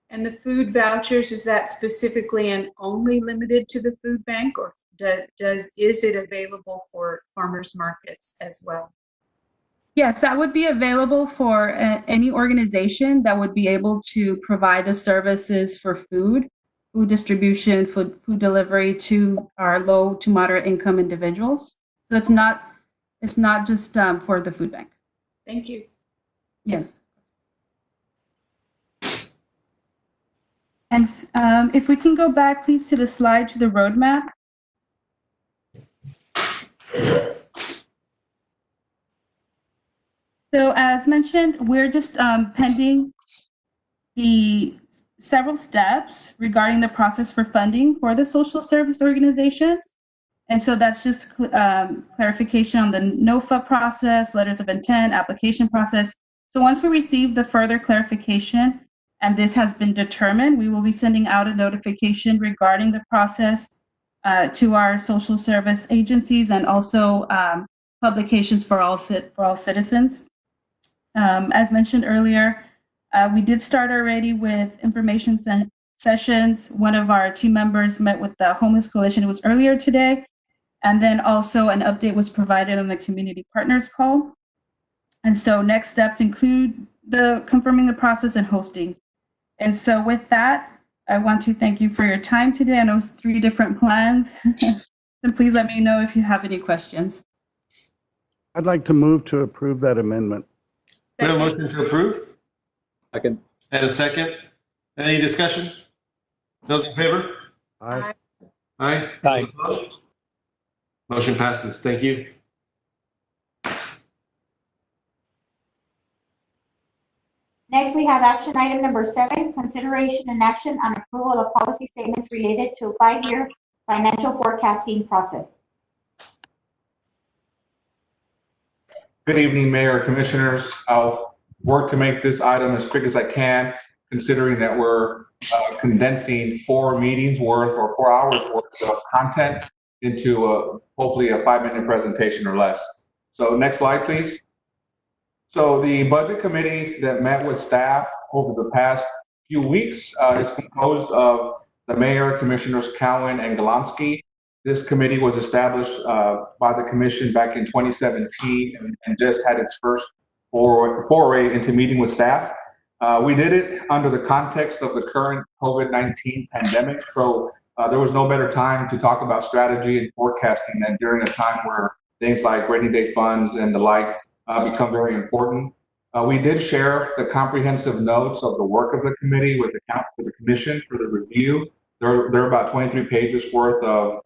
And the food vouchers, is that specifically and only limited to the food bank, or is it available for farmers markets as well? Yes, that would be available for any organization that would be able to provide the services for food distribution, food delivery to our low to moderate income individuals. So it's not just for the food bank. Thank you. Yes. And if we can go back, please, to the slide to the roadmap. So as mentioned, we're just pending the several steps regarding the process for funding for the social service organizations. And so that's just clarification on the NOFA process, letters of intent, application process. So once we receive the further clarification and this has been determined, we will be sending out a notification regarding the process to our social service agencies and also publications for all citizens. As mentioned earlier, we did start already with information sessions. One of our team members met with the Homeless Coalition. It was earlier today. And then also an update was provided on the community partners call. And so next steps include confirming the process and hosting. And so with that, I want to thank you for your time today. I know it's 3 different plans. And please let me know if you have any questions. I'd like to move to approve that amendment. We have a motion to approve? Second. And a second. Any discussion? Those in favor? Aye. Aye. Aye. Opposed? Motion passes. Thank you. Next, we have action item number 7, consideration and action on approval of policy statements related to 5-year financial forecasting process. Good evening, Mayor, Commissioners. I'll work to make this item as quick as I can, considering that we're condensing 4 meetings worth or 4 hours worth of content into hopefully a 5-minute presentation or less. So next slide, please. So the budget committee that met with staff over the past few weeks is composed of the mayor, Commissioners Cowan and Golomsky. This committee was established by the commission back in 2017 and just had its first foray into meeting with staff. We did it under the context of the current COVID-19 pandemic. So there was no better time to talk about strategy and forecasting than during a time where things like rainy day funds and the like become very important. We did share the comprehensive notes of the work of the committee with the commission for the review. There are about 23 pages worth of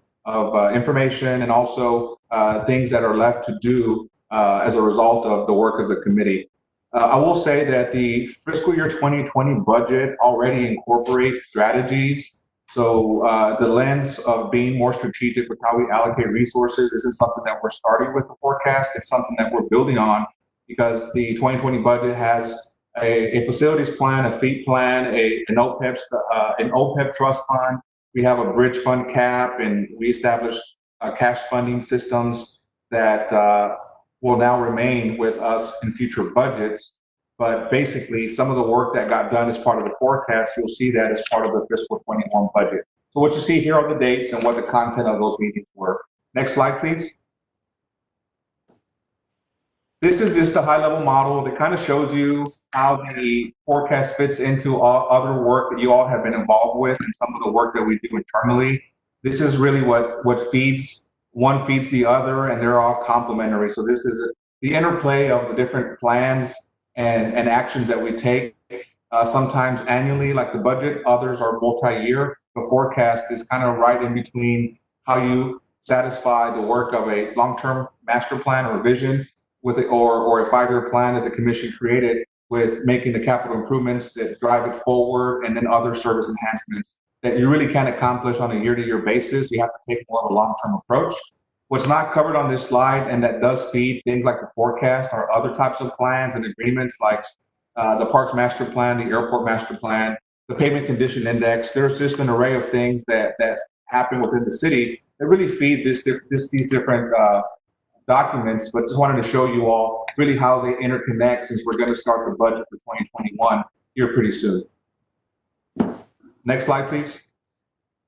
information and also things that are left to do as a result of the work of the committee. I will say that the fiscal year 2020 budget already incorporates strategies. So the lens of being more strategic with how we allocate resources isn't something that we're starting with the forecast. It's something that we're building on because the 2020 budget has a facilities plan, a fleet plan, an OPEB trust fund. We have a bridge fund cap, and we established cash funding systems that will now remain with us in future budgets. But basically, some of the work that got done as part of the forecast, you'll see that as part of the fiscal 21 budget. So what you see here are the dates and what the content of those meetings were. Next slide, please. This is just a high-level model that kind of shows you how the forecast fits into all other work that you all have been involved with and some of the work that we do internally. This is really what feeds, one feeds the other, and they're all complementary. So this is the interplay of the different plans and actions that we take, sometimes annually, like the budget, others are multi-year. The forecast is kind of right in between how you satisfy the work of a long-term master plan or vision with it, or a 5-year plan that the commission created with making the capital improvements that drive it forward, and then other service enhancements that you really can't accomplish on a year-to-year basis. You have to take more of a long-term approach. What's not covered on this slide, and that does feed things like the forecast, are other types of plans and agreements like the Parks Master Plan, the Airport Master Plan, the Pavement Condition Index. There's just an array of things that happen within the city that really feed these different documents, but just wanted to show you all really how they interconnect, since we're going to start the budget for 2021 here pretty soon. Next slide, please.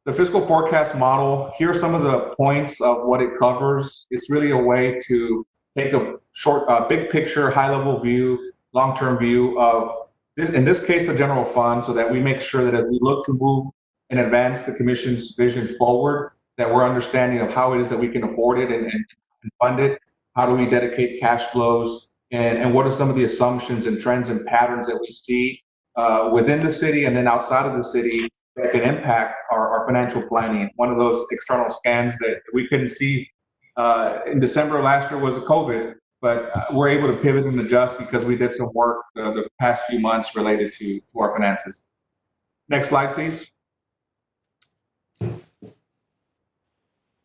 The fiscal forecast model, here are some of the points of what it covers. It's really a way to take a big picture, high level view, long-term view of this, in this case, the general fund, so that we make sure that as we look to move and advance the commission's vision forward, that we're understanding of how it is that we can afford it and fund it. How do we dedicate cash flows, and what are some of the assumptions and trends and patterns that we see within the city and then outside of the city that can impact our financial planning. One of those external scans that we couldn't see in December of last year was the COVID, but we're able to pivot and adjust because we did some work the past few months related to our finances. Next slide, please.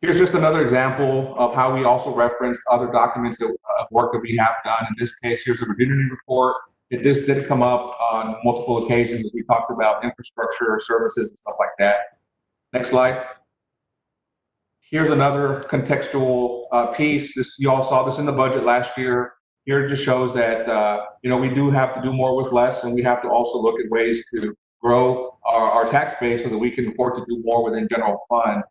Here's just another example of how we also referenced other documents of work that we have done. In this case, here's a Virginia report. This did come up on multiple occasions as we talked about infrastructure, services, and stuff like that. Next slide. Here's another contextual piece. You all saw this in the budget last year. Here it just shows that we do have to do more with less, and we have to also look at ways to grow our tax base so that we can afford to do more within general fund.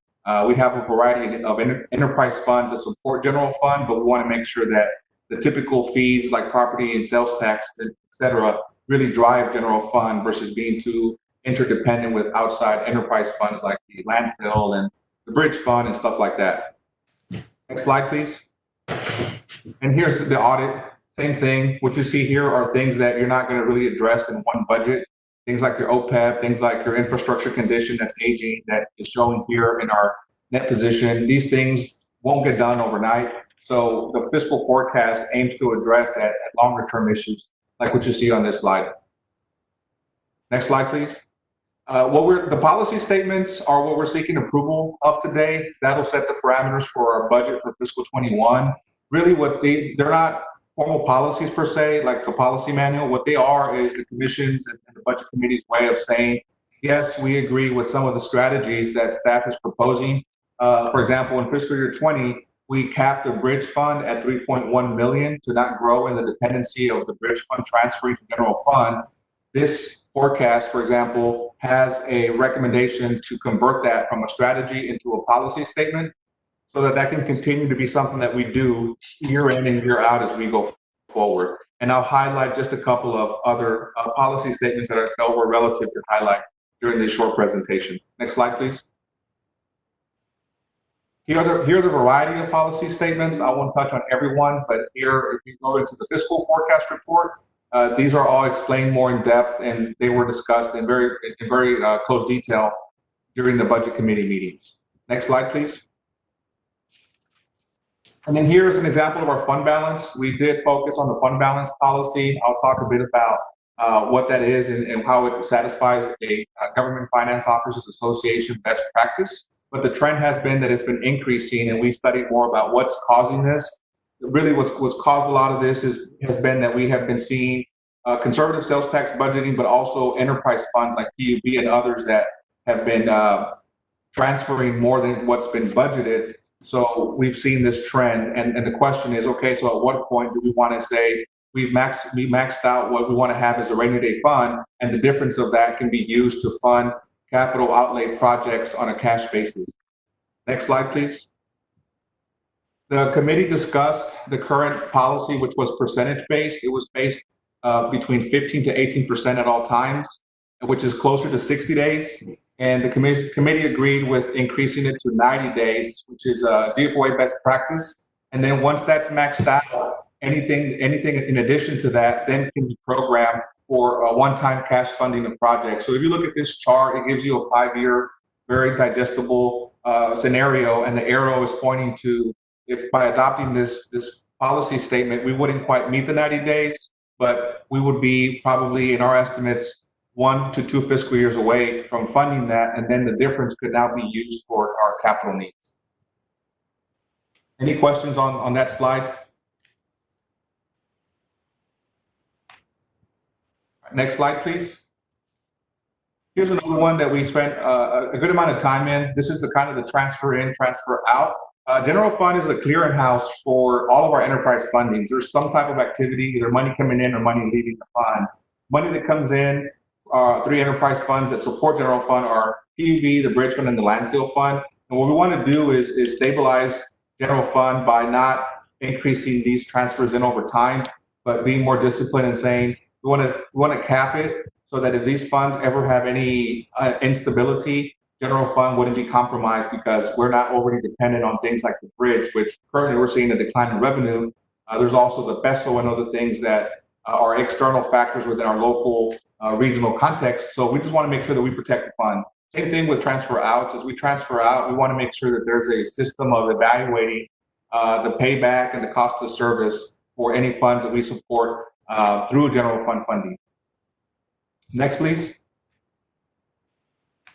We have a variety of enterprise funds that support general fund, but we want to make sure that the typical fees like property and sales tax, et cetera, really drive general fund versus being too interdependent with outside enterprise funds like the landfill and the bridge fund and stuff like that. Next slide, please. And here's the audit. Same thing. What you see here are things that you're not going to really address in one budget. Things like your OPEB, things like your infrastructure condition that's aging, that is showing here in our net position. These things won't get done overnight. So the fiscal forecast aims to address at longer term issues like what you see on this slide. Next slide, please. The policy statements are what we're seeking approval of today. That'll set the parameters for our budget for fiscal 21. Really they're not formal policies per se, like the policy manual. What they are is the commission's and the budget committee's way of saying, yes, we agree with some of the strategies that staff is proposing. For example, in fiscal year 20, we capped the bridge fund at 3.1 million to not grow in the dependency of the bridge fund transferring to general fund. This forecast, for example, has a recommendation to convert that from a strategy into a policy statement, so that can continue to be something that we do year in and year out as we go forward. And I'll highlight just a couple of other policy statements that I felt were relative to highlight during this short presentation. Next slide, please. Here are the variety of policy statements. I won't touch on every one, but here, if you go into the fiscal forecast report, these are all explained more in depth, and they were discussed in very close detail during the budget committee meetings. Next slide, please. And then here's an example of our fund balance. We did focus on the fund balance policy. I'll talk a bit about what that is and how it satisfies a Government Finance Officers Association best practice. But the trend has been that it's been increasing, and we studied more about what's causing this. Really what's caused a lot of this has been that we have been seeing conservative sales tax budgeting, but also enterprise funds like PUB and others that have been transferring more than what's been budgeted. So we've seen this trend, and the question is, okay, so at what point do we want to say we maxed out what we want to have as a rainy day fund, and the difference of that can be used to fund capital outlay projects on a cash basis. Next slide, please. The committee discussed the current policy, which was percentage-based. It was based between 15 to 18% at all times, which is closer to 60 days. And the committee agreed with increasing it to 90 days, which is DFOA best practice. And then once that's maxed out, anything in addition to that then can be programmed for a one-time cash funding of projects. So if you look at this chart, it gives you a 5-year, very digestible scenario, and the arrow is pointing to if by adopting this policy statement, we wouldn't quite meet the 90 days, but we would be probably in our estimates 1 to 2 fiscal years away from funding that, and then the difference could now be used for our capital needs. Any questions on that slide? Next slide, please. Here's another one that we spent a good amount of time in. This is the kind of the transfer in, transfer out. General fund is a clearinghouse for all of our enterprise fundings. There's some type of activity, either money coming in or money leaving the fund. Money that comes in, 3 enterprise funds that support general fund are PUB, the bridge fund, and the landfill fund. And what we want to do is stabilize general fund by not increasing these transfers in over time, but being more disciplined and saying we want to cap it so that if these funds ever have any instability, general fund wouldn't be compromised because we're not overly dependent on things like the bridge, which currently we're seeing a decline in revenue. There's also the peso and other things that are external factors within our local regional context. So we just want to make sure that we protect the fund. Same thing with transfer outs. As we transfer out, we want to make sure that there's a system of evaluating the payback and the cost of service for any funds that we support through general fund funding. Next, please.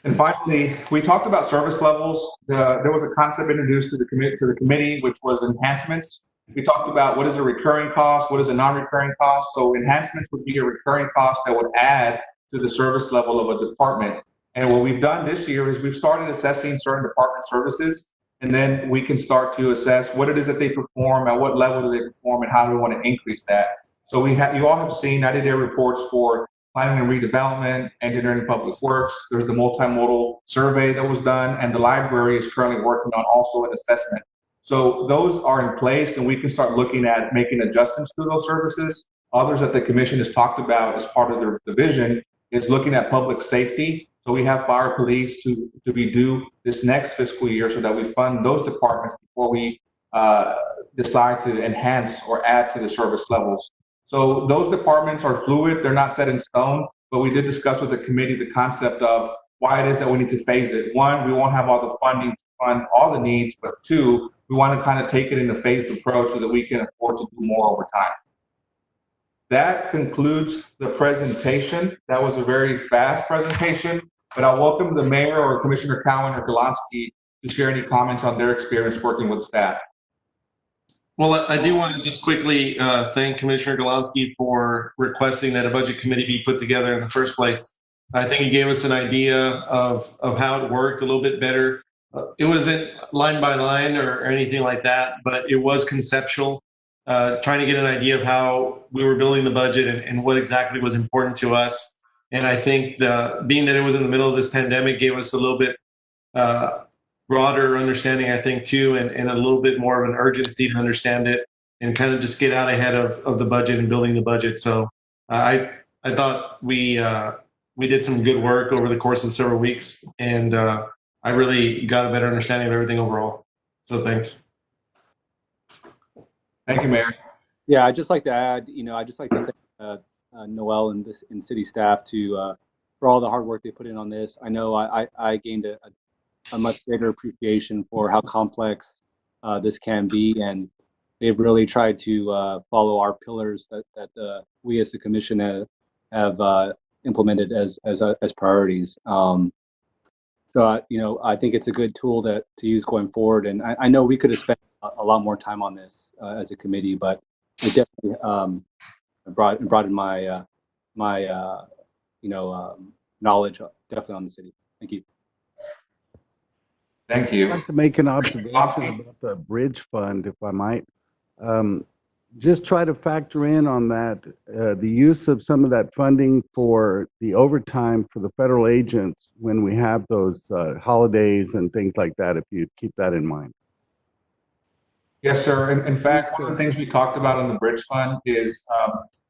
And finally, we talked about service levels. There was a concept introduced to the committee, which was enhancements. We talked about what is a recurring cost, what is a non-recurring cost. So enhancements would be a recurring cost that would add to the service level of a department. And what we've done this year is we've started assessing certain department services, and then we can start to assess what it is that they perform, at what level do they perform, and how do we want to increase that. So you all have seen 90-day reports for planning and redevelopment, engineering and public works. There's the multimodal survey that was done, and the library is currently working on also an assessment. So those are in place, and we can start looking at making adjustments to those services. Others that the commission has talked about as part of their division is looking at public safety. So we have fire police to be due this next fiscal year so that we fund those departments before we decide to enhance or add to the service levels. So those departments are fluid, they're not set in stone, but we did discuss with the committee the concept of why it is that we need to phase it. 1, we won't have all the funding to fund all the needs, but 2, we want to kind of take it in a phased approach so that we can afford to do more over time. That concludes the presentation. That was a very fast presentation, but I'll welcome the mayor or Commissioner Cowan or Golonsky to share any comments on their experience working with staff. Well, I do want to just quickly thank Commissioner Golonsky for requesting that a budget committee be put together in the first place. I think he gave us an idea of how it worked a little bit better. It wasn't line by line or anything like that, but it was conceptual, trying to get an idea of how we were building the budget and what exactly was important to us. And I think being that it was in the middle of this pandemic gave us a little bit broader understanding, I think, too, and a little bit more of an urgency to understand it and kind of just get out ahead of the budget and building the budget. So I thought we did some good work over the course of several weeks, and I really got a better understanding of everything overall. So thanks. Thank you, Mayor. Yeah, I'd just like to add, I'd just like to thank Noel and city staff for all the hard work they put in on this. I know I gained a much greater appreciation for how complex this can be, and they've really tried to follow our pillars that we as the commission have implemented as priorities. So I think it's a good tool to use going forward, and I know we could have spent a lot more time on this as a committee, but it definitely broadened my knowledge definitely on the city. Thank you. Thank you. I'd like to make an observation about the bridge fund, if I might. Just try to factor in on that, the use of some of that funding for the overtime for the federal agents when we have those holidays and things like that, if you keep that in mind. Yes, sir. In fact, one of the things we talked about in the bridge fund is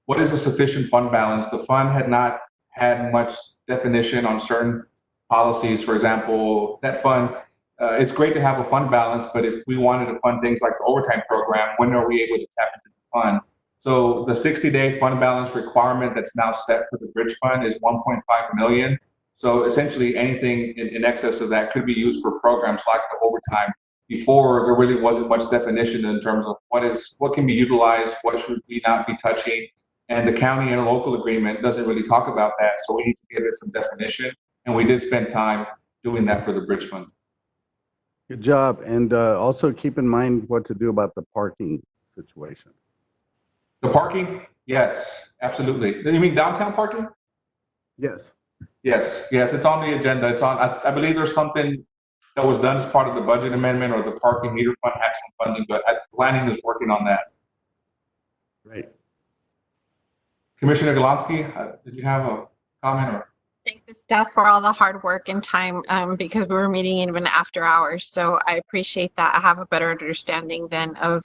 what is a sufficient fund balance? The fund had not had much definition on certain policies. For example, that fund, it's great to have a fund balance, but if we wanted to fund things like the overtime program, when are we able to tap into the fund? So the 60-day fund balance requirement that's now set for the bridge fund is 1.5 million. So essentially anything in excess of that could be used for programs like the overtime. before there really wasn't much definition in terms of what can be utilized, what should we not be touching. And the county and local agreement doesn't really talk about that. So we need to give it some definition. And we did spend time doing that for the bridge fund. Good job. And also keep in mind what to do about the parking situation. The parking? Yes, absolutely. You mean downtown parking? Yes. Yes, it's on the agenda. It's on, I believe there's something that was done as part of the budget amendment, or the parking meter fund had some funding, but planning is working on that. Great. Commissioner Galansky, did you have a comment or? Thank the staff for all the hard work and time because we were meeting even after hours. So I appreciate that. I have a better understanding then of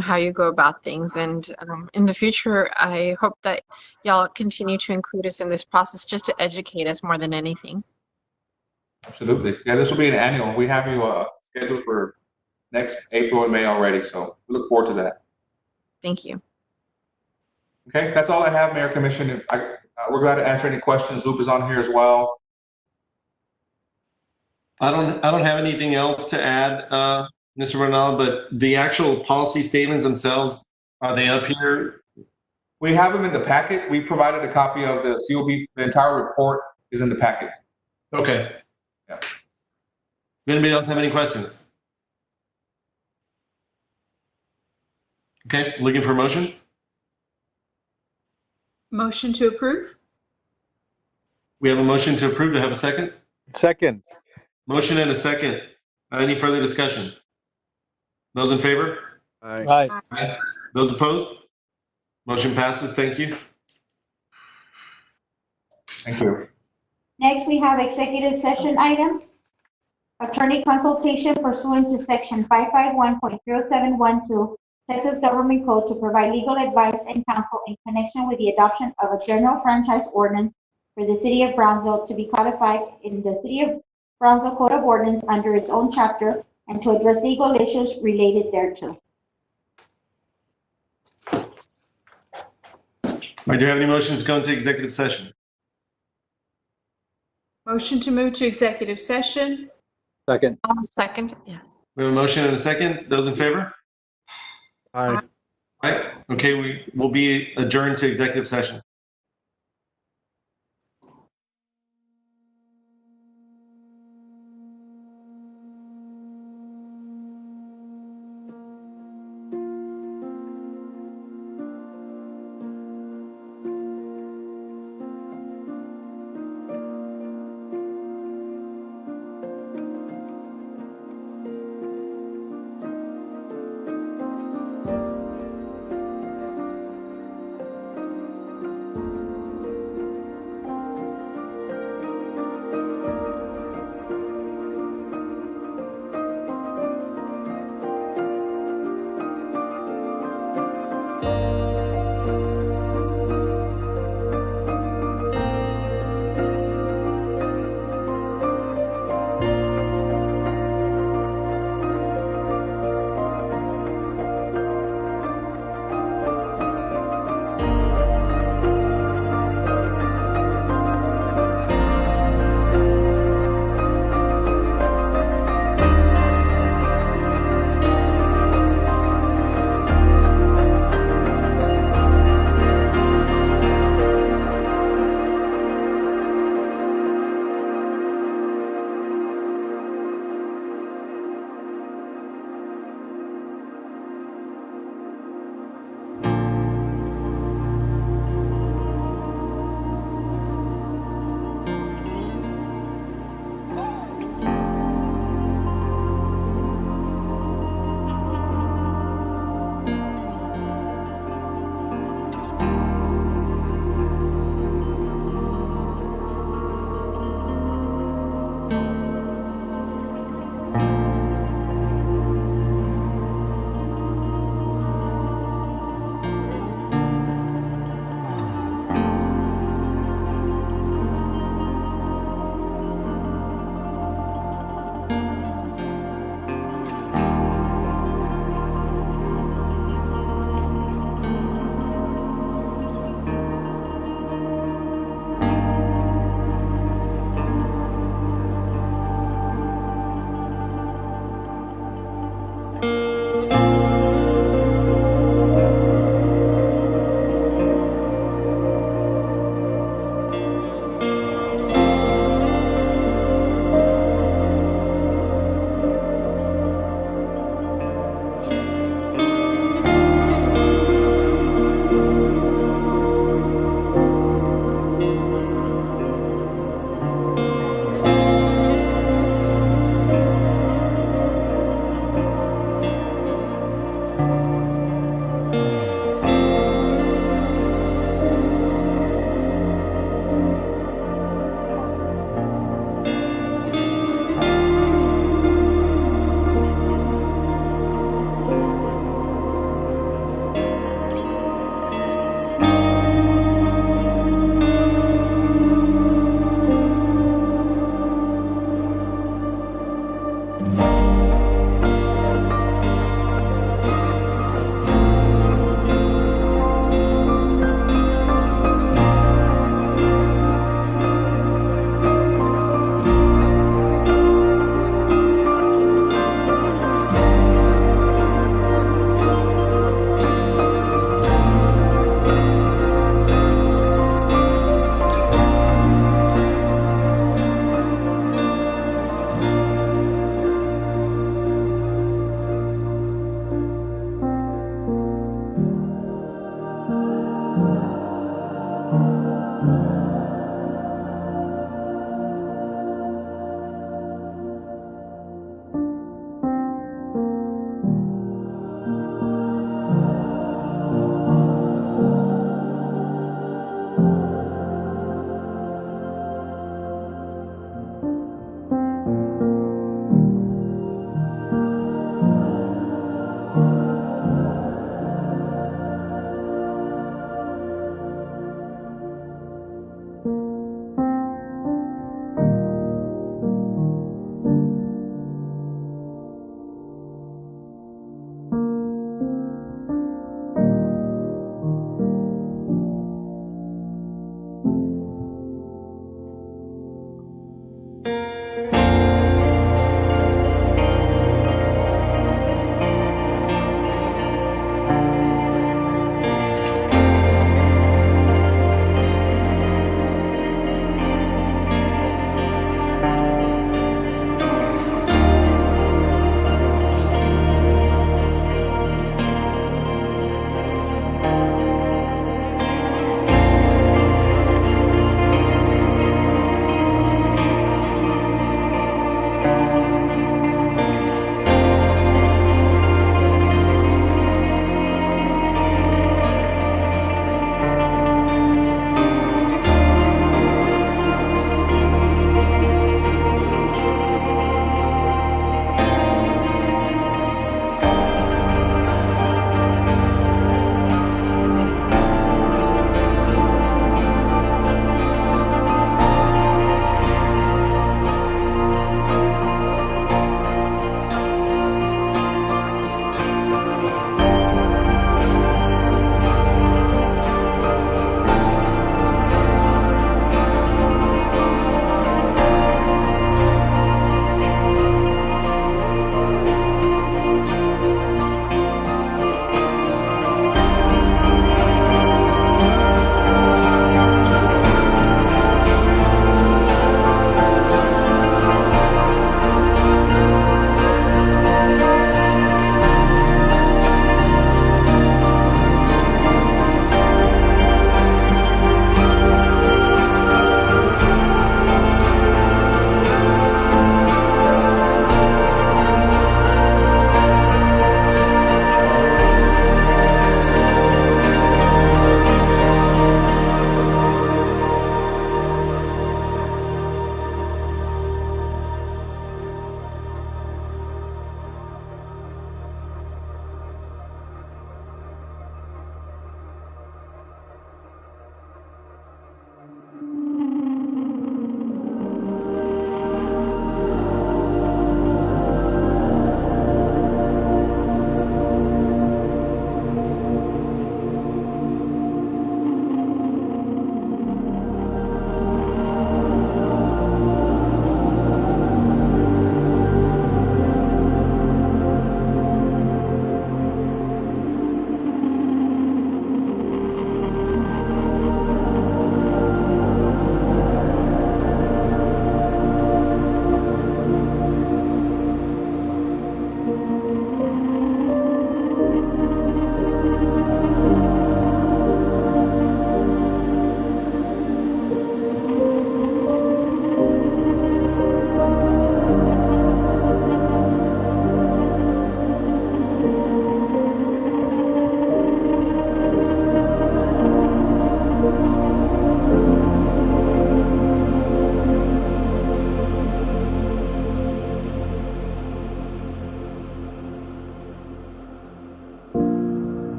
how you go about things. And in the future, I hope that y'all continue to include us in this process just to educate us more than anything. Absolutely. Yeah, this will be an annual. We have you scheduled for next April and May already. So we look forward to that. Thank you. Okay, that's all I have, Mayor, Commission. We're glad to answer any questions. Lupe is on here as well. I don't have anything else to add, Mr. Ronald, but the actual policy statements themselves, are they up here? We have them in the packet. We provided a copy of the COB. The entire report is in the packet. Okay. Yeah. Does anybody else have any questions? Okay, looking for a motion? Motion to approve? We have a motion to approve. Do I have a second? Second. Motion and a second. Any further discussion? Those in favor? Aye. Aye. Those opposed? Motion passes. Thank you. Thank you. Next, we have executive session item. Attorney consultation pursuant to section 551.0712 Texas Government Code to provide legal advice and counsel in connection with the adoption of a general franchise ordinance for the city of Brownsville to be codified in the City of Brownsville Code of Ordinance under its own chapter and to address legal issues related thereto. All right, do you have any motions to go into executive session? Motion to move to executive session? Second. Second, yeah. We have a motion and a second. Those in favor? Aye. All right. Okay, we will be adjourned to executive session.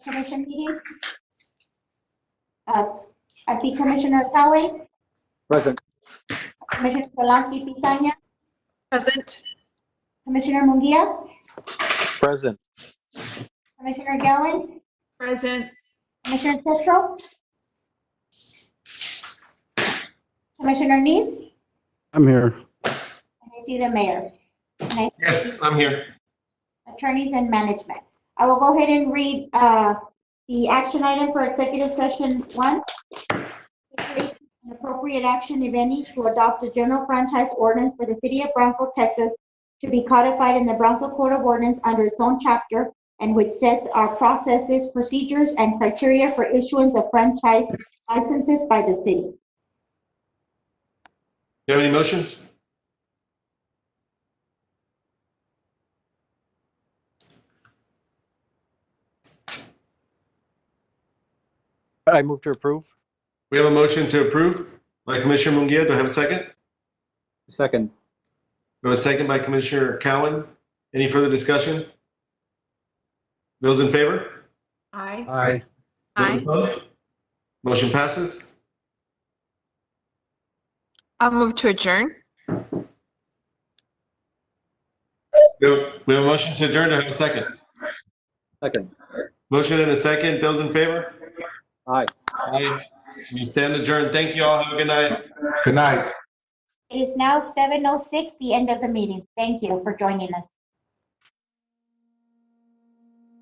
Commission meeting. I see Commissioner Cowan, Present. Commissioner Solanski Pisanya, Present. Commissioner Munguia, Present. Commissioner Gowan, Present. Commissioner Castro, Commissioner Neese, I'm here. and I see the mayor. And I Yes, I'm here. attorneys and management. I will go ahead and read the action item for executive session 1. An appropriate action, if any, to adopt a general franchise ordinance for the city of Brownsville, Texas, to be codified in the Brownsville Code of Ordinance under its own chapter, and which sets our processes, procedures, and criteria for issuance of franchise licenses by the city. Do you have any motions? I move to approve. We have a motion to approve by Commissioner Munguia. Do I have a second? Second. We have a second by Commissioner Cowan. Any further discussion? Those in favor? Aye. Aye. Those opposed? Motion passes. I'll move to adjourn. We have a motion to adjourn. Do I have a second? Second. Motion and a second. Those in favor? Aye. Aye. We stand adjourned. Thank you all. Have a good night. Good night. It is now 7:06, the end of the meeting. Thank you for joining us.